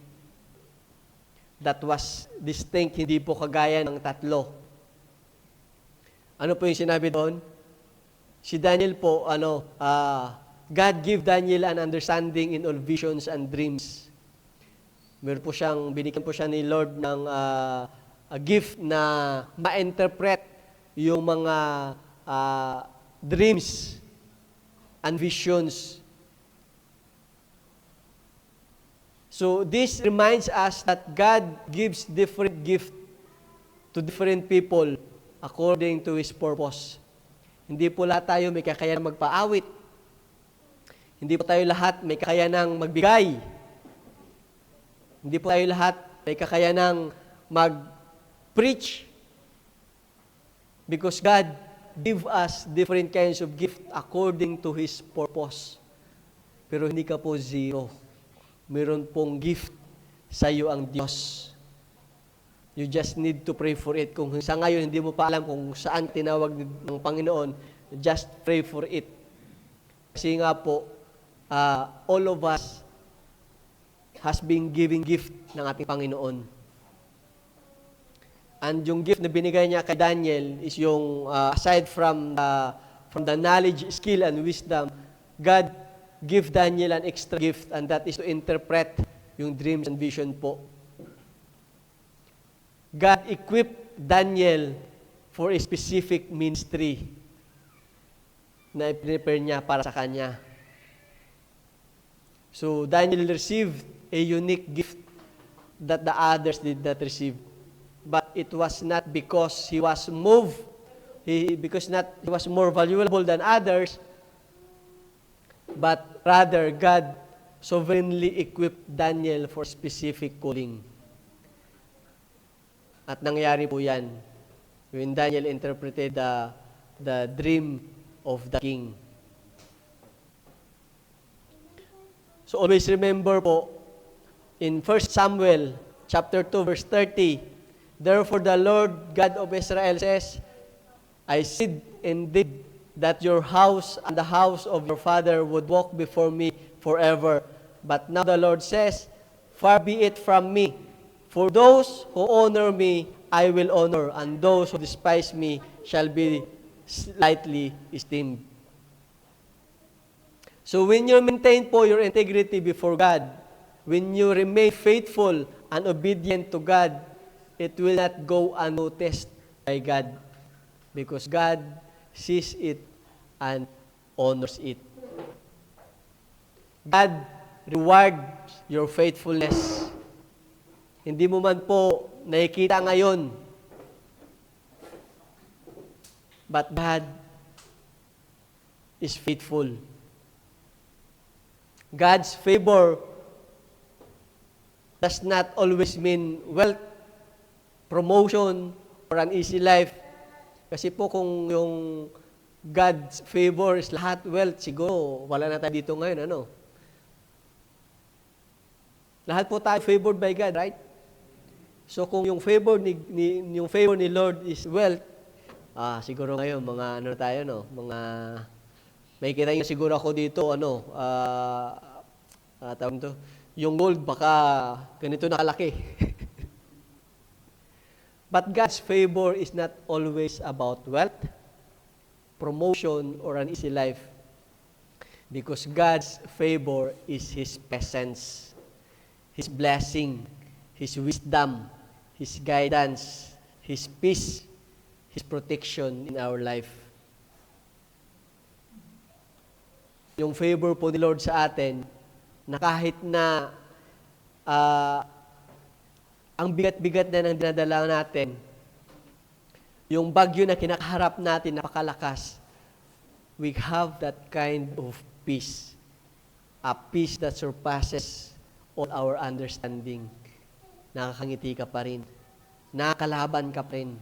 that was distinct, hindi po kagaya ng tatlo. Ano po yung sinabi doon? Si Daniel po, God give Daniel an understanding in all visions and dreams. Binigyan po siya ni Lord ng a gift na ma-interpret yung mga dreams and visions. So this reminds us that God gives different gifts to different people according to His purpose. Hindi po lahat tayo may kakayanang magpaawit. Hindi po tayo lahat may kakayanang magbigay. Hindi po tayo lahat may kakayanang mag-preach. Because God give us different kinds of gift according to His purpose. Pero hindi ka po zero. Meron pong gift sa iyo ang Diyos. You just need to pray for it. Kung sa ngayon hindi mo pa alam kung saan tinawag ng Panginoon, just pray for it. Kasi nga po, all of us has been giving gift ng ating Panginoon. And yung gift na binigay niya kay Daniel is yung, aside from the knowledge, skill, and wisdom, God give Daniel an extra gift, and that is to interpret yung dreams and vision po. God equipped Daniel for a specific ministry na i-prepare niya para sa kanya. So Daniel received a unique gift that the others did not receive. But it was not because he was moved, he was more valuable than others, but rather God sovereignly equipped Daniel for specific calling. At nangyari po yan when Daniel interpreted the dream of the king. So always remember po, in 1 Samuel chapter 2 verse 30, therefore the Lord God of Israel says, I said indeed that your house and the house of your father would walk before me forever. But now the Lord says, far be it from me. For those who honor me, I will honor, and those who despise me shall be lightly esteemed. So when you maintain po your integrity before God, when you remain faithful and obedient to God, it will not go unnoticed by God, because God sees it and honors it. God rewards your faithfulness. Hindi mo man po nakikita ngayon, but God is faithful. God's favor does not always mean wealth, promotion, or an easy life. Kasi po kung yung God's favor is lahat wealth, siguro wala na tayo dito ngayon, ano? Lahat po tayo favored by God, right? So kung yung favor ni Lord is wealth, siguro ngayon mga ano tayo, no? Mga may kita niyo siguro ako dito, ano, tawag to, yung gold baka ganito nakalaki. But God's favor is not always about wealth, promotion, or an easy life. Because God's favor is His presence, His blessing, His wisdom, His guidance, His peace, His protection in our life. Yung favor po ni Lord sa atin, na kahit na ang bigat-bigat na ng dinadala natin, yung bagyo na kinakaharap natin, napakalakas, we have that kind of peace. A peace that surpasses all our understanding. Nakakangiti ka pa rin. Nakakalaban ka pa rin.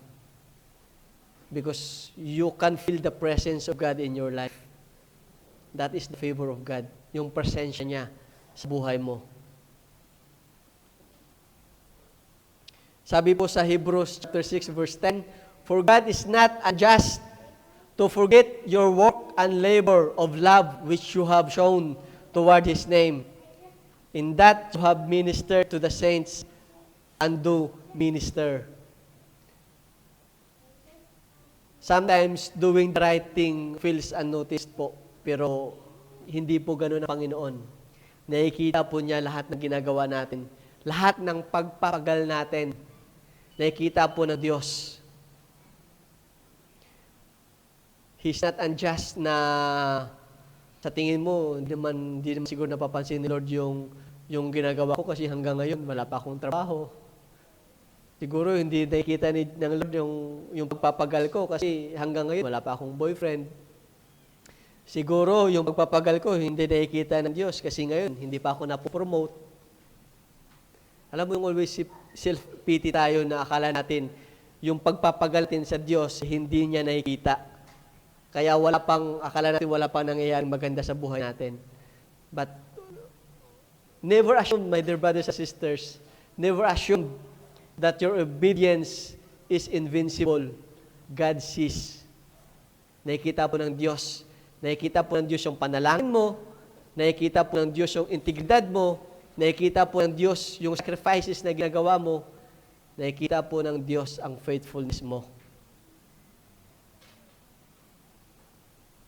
Because you can feel the presence of God in your life. That is the favor of God. Yung presensya niya sa buhay mo. Sabi po sa Hebrews chapter 6 verse 10, for God is not unjust to forget your work and labor of love which you have shown toward His name, in that you have ministered to the saints and do minister. Sometimes doing the right thing feels unnoticed po, pero hindi po ganoon ang Panginoon. Nakikita po niya lahat ng ginagawa natin, lahat ng pagpapagal natin. Nakikita po ng Diyos. He's not unjust na sa tingin mo, hindi naman siguro napapansin ni Lord yung ginagawa ko kasi hanggang ngayon wala pa akong trabaho. Siguro hindi nakikita ng Lord yung pagpapagal ko kasi hanggang ngayon wala pa akong boyfriend. Siguro yung pagpapagal ko hindi nakikita ng Diyos kasi ngayon hindi pa ako napopromote. Alam mo yung always self-pity tayo na akala natin yung pagpapagal natin sa Diyos hindi niya nakikita. Kaya akala natin wala pang nangyayaring maganda sa buhay natin. But never assume, my dear brothers and sisters, never assume that your obedience is invincible. God sees. Nakikita po ng Diyos. Nakikita po ng Diyos yung panalangin mo. Nakikita po ng Diyos yung integridad mo. Nakikita po ng Diyos yung sacrifices na ginagawa mo. Nakikita po ng Diyos ang faithfulness mo.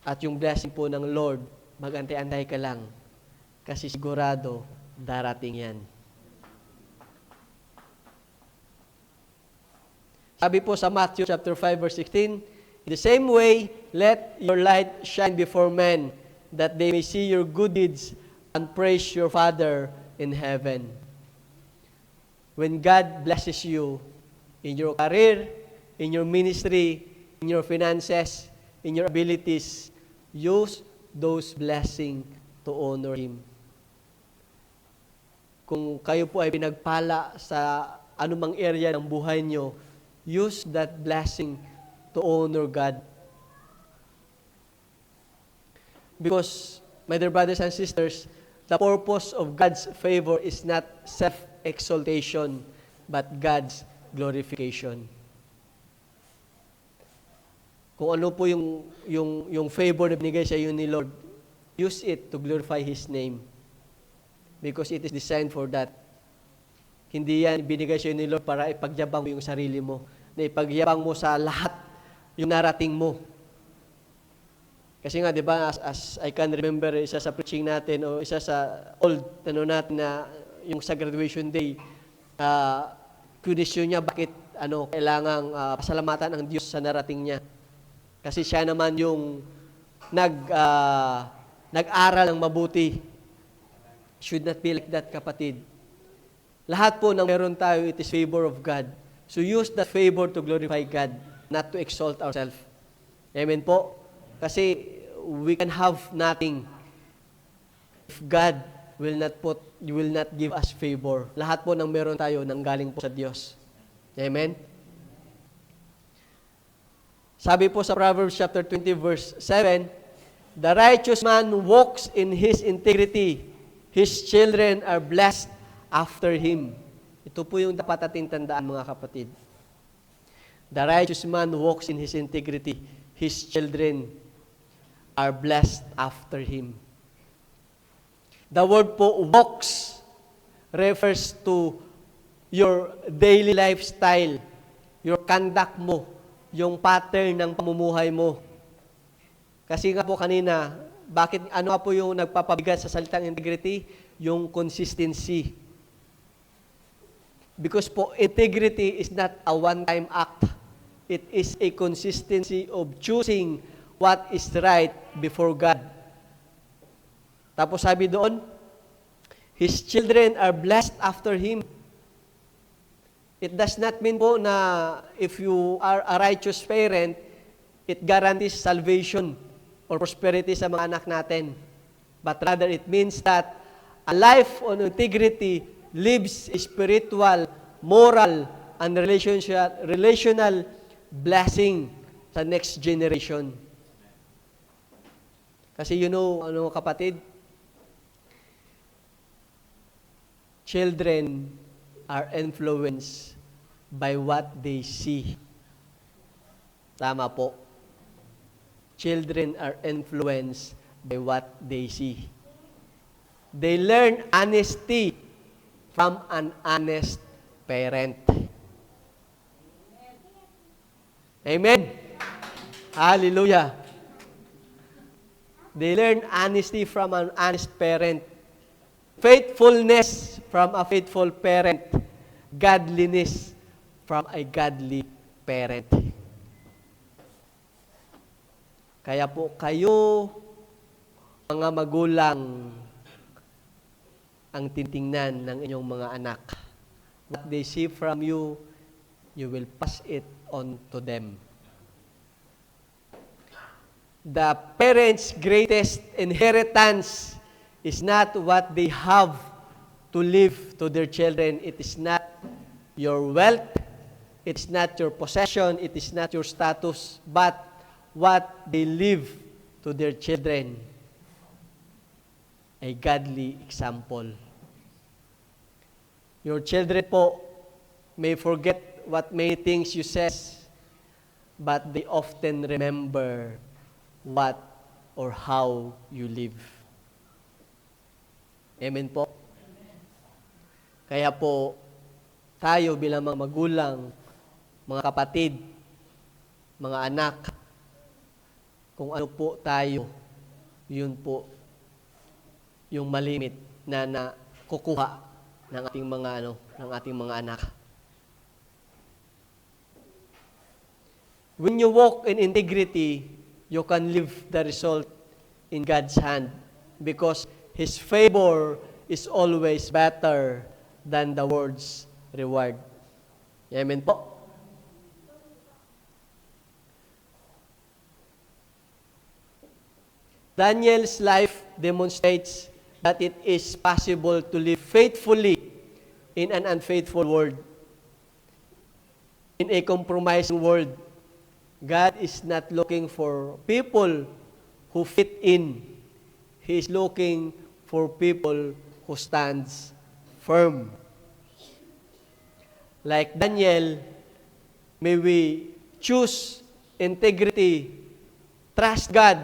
At yung blessing po ng Lord, mag-antay-antay ka lang. Kasi sigurado, darating yan. Sabi po sa Matthew chapter 5 verse 16, in the same way, let your light shine before men, that they may see your good deeds and praise your Father in heaven. When God blesses you in your career, in your ministry, in your finances, in your abilities, use those blessings to honor Him. Kung kayo po ay pinagpala sa anumang area ng buhay nyo, use that blessing to honor God. Because, my dear brothers and sisters, the purpose of God's favor is not self-exaltation, but God's glorification. Kung ano po yung favor na binigay sa iyo ni Lord, use it to glorify His name. Because it is designed for that. Hindi yan binigay sa iyo ni Lord para ipagyabang mo yung sarili mo, na ipagyabang mo sa lahat yung narating mo. Kasi nga, di ba, as I can remember, isa sa preaching natin, o isa sa old, natin na yung sa graduation day, question niya bakit kailangang pasalamatan ang Diyos sa narating niya. Kasi siya naman yung nag-aral ng mabuti. Should not be like that, kapatid. Lahat po ng meron tayo, it is favor of God. So use that favor to glorify God, not to exalt ourselves. Amen po? Kasi we can have nothing if God will not give us favor. Lahat po ng meron tayo nanggaling po sa Diyos. Amen? Sabi po sa Proverbs chapter 20 verse 7, the righteous man walks in his integrity. His children are blessed after him. Ito po yung dapat ating tandaan, mga kapatid. The righteous man walks in his integrity. His children are blessed after him. The word po, walks, refers to your daily lifestyle, your conduct mo, yung pattern ng pamumuhay mo. Kasi nga po kanina, ano po yung nagpapabigat sa salitang integrity? Yung consistency. Because po, integrity is not a one-time act. It is a consistency of choosing what is right before God. Tapos sabi doon, His children are blessed after Him. It does not mean po na if you are a righteous parent, it guarantees salvation or prosperity sa mga anak natin. But rather, it means that a life on integrity lives spiritual, moral, and relational blessing sa next generation. Kasi kapatid, children are influenced by what they see. Tama po. Children are influenced by what they see. They learn honesty from an honest parent. Amen? Hallelujah. They learn honesty from an honest parent. Faithfulness from a faithful parent. Godliness from a godly parent. Kaya po kayo, mga magulang, ang titingnan ng inyong mga anak. What they see from you, you will pass it on to them. The parents' greatest inheritance is not what they have to leave to their children. It is not your wealth, it is not your possession, it is not your status, but what they leave to their children. A godly example. Your children po may forget what many things you says, but they often remember what or how you live. Amen po? Kaya po, tayo bilang mga magulang, mga kapatid, mga anak, kung ano po tayo, yun po yung malimit na nakukuha ng ating mga anak. When you walk in integrity, you can live the result in God's hand because His favor is always better than the world's reward. Amen po. Daniel's life demonstrates that it is possible to live faithfully in an unfaithful world. In a compromising world, God is not looking for people who fit in. He is looking for people who stands firm. Like Daniel, may we choose integrity, trust God,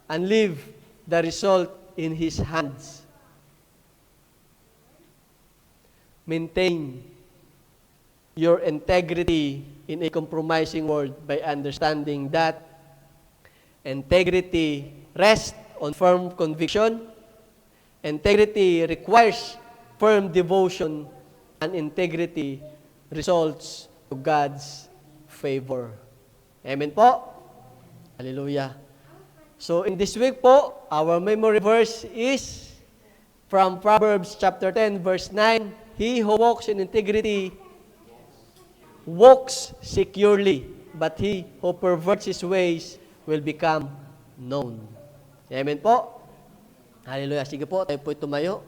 and leave the result in His hands. Maintain your integrity in a compromising world by understanding that integrity rests on firm conviction. Integrity requires firm devotion, and integrity results to God's favor. Amen po? Hallelujah. So in this week po, our memory verse is from Proverbs chapter 10, verse 9. He who walks in integrity walks securely, but he who perverts his ways will become known. Amen po? Hallelujah. Sige po, tayo po'y tumayo.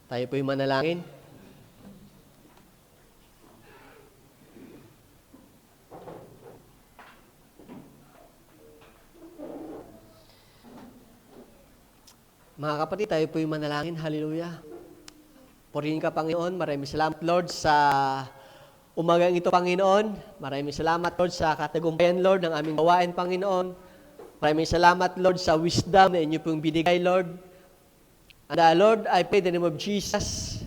Tayo po'y manalangin. Mga kapatid, tayo po'y manalangin. Hallelujah. Purihin ka, Panginoon. Maraming salamat, Lord, sa umagang ito, Panginoon. Maraming salamat, Lord, sa katagumpayan, Lord, ng aming gawain, Panginoon. Maraming salamat, Lord, sa wisdom na inyo pong binigay, Lord. And Lord, I pray in the name of Jesus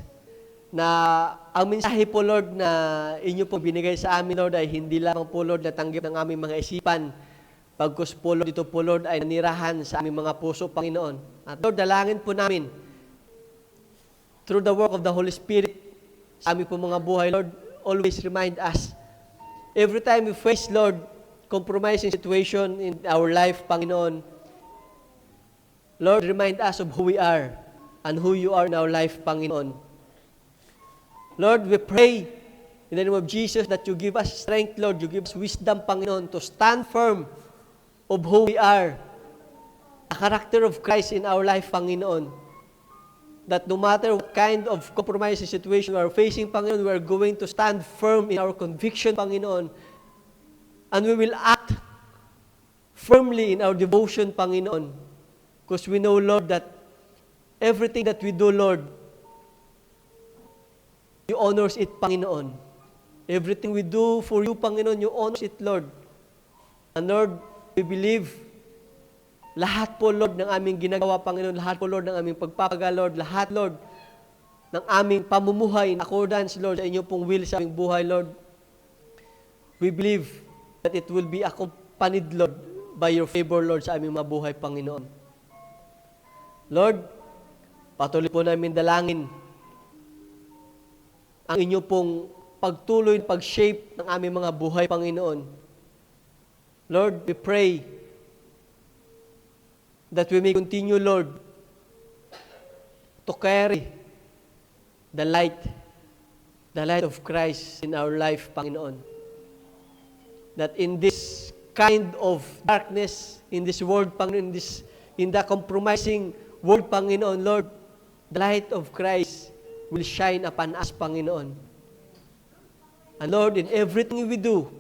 na ang mensahe po, Lord, na inyo pong binigay sa amin, Lord, ay hindi lamang po, Lord, natanggap ng aming mga isipan. Pagkus po, Lord, ito po, Lord, ay nanirahan sa aming mga puso, Panginoon. At Lord, dalangin po namin, through the work of the Holy Spirit, sa aming po mga buhay, Lord, always remind us, every time we face, Lord, compromising situation in our life, Panginoon, Lord, remind us of who we are and who you are in our life, Panginoon. Lord, we pray in the name of Jesus that you give us strength, Lord, you give us wisdom, Panginoon, to stand firm of who we are, the character of Christ in our life, Panginoon. That no matter what kind of compromising situation we are facing, Panginoon, we are going to stand firm in our conviction, Panginoon. And we will act firmly in our devotion, Panginoon. Because we know, Lord, that everything that we do, Lord, you honors it, Panginoon. Everything we do for you, Panginoon, you honors it, Lord. And Lord, we believe lahat po, Lord, ng aming ginagawa, Panginoon, lahat po, Lord, ng aming pagpapagal, Lord, lahat, Lord, ng aming pamumuhay in accordance, Lord, sa inyo pong will sa aming buhay, Lord. We believe that it will be accompanied, Lord, by your favor, Lord, sa aming mga buhay, Panginoon. Lord, patuloy po namin dalangin ang inyo pong pagtuloy, pag-shape ng aming mga buhay, Panginoon. Lord, we pray that we may continue, Lord, to carry the light of Christ in our life, Panginoon. That in this kind of darkness, in this world, Panginoon, in the compromising world, Panginoon, Lord, the light of Christ will shine upon us, Panginoon. And Lord, in everything we do,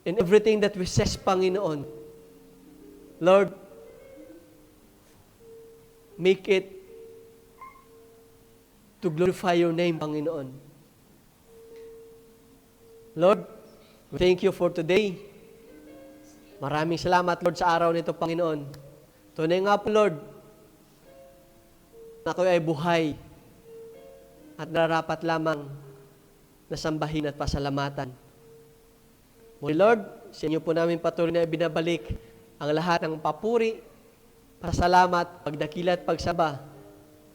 in everything that we say, Panginoon, Lord, make it to glorify your name, Panginoon. Lord, we thank you for today. Maraming salamat, Lord, sa araw nito, Panginoon. Tunay nga po, Lord, na ako'y ay buhay at nararapat lamang na sambahin at pasalamatan. Muli, Lord, sa inyo po namin patuloy na binabalik ang lahat ng papuri, pasalamat, pagdakila at pagsamba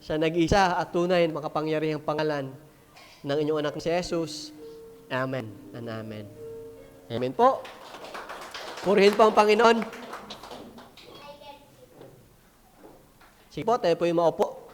sa nag-isa at tunay na makapangyarihang pangalan ng inyong anak si Jesus. Amen and amen. Amen po. Purihin po ang Panginoon. Sige po, tayo po yung maupo.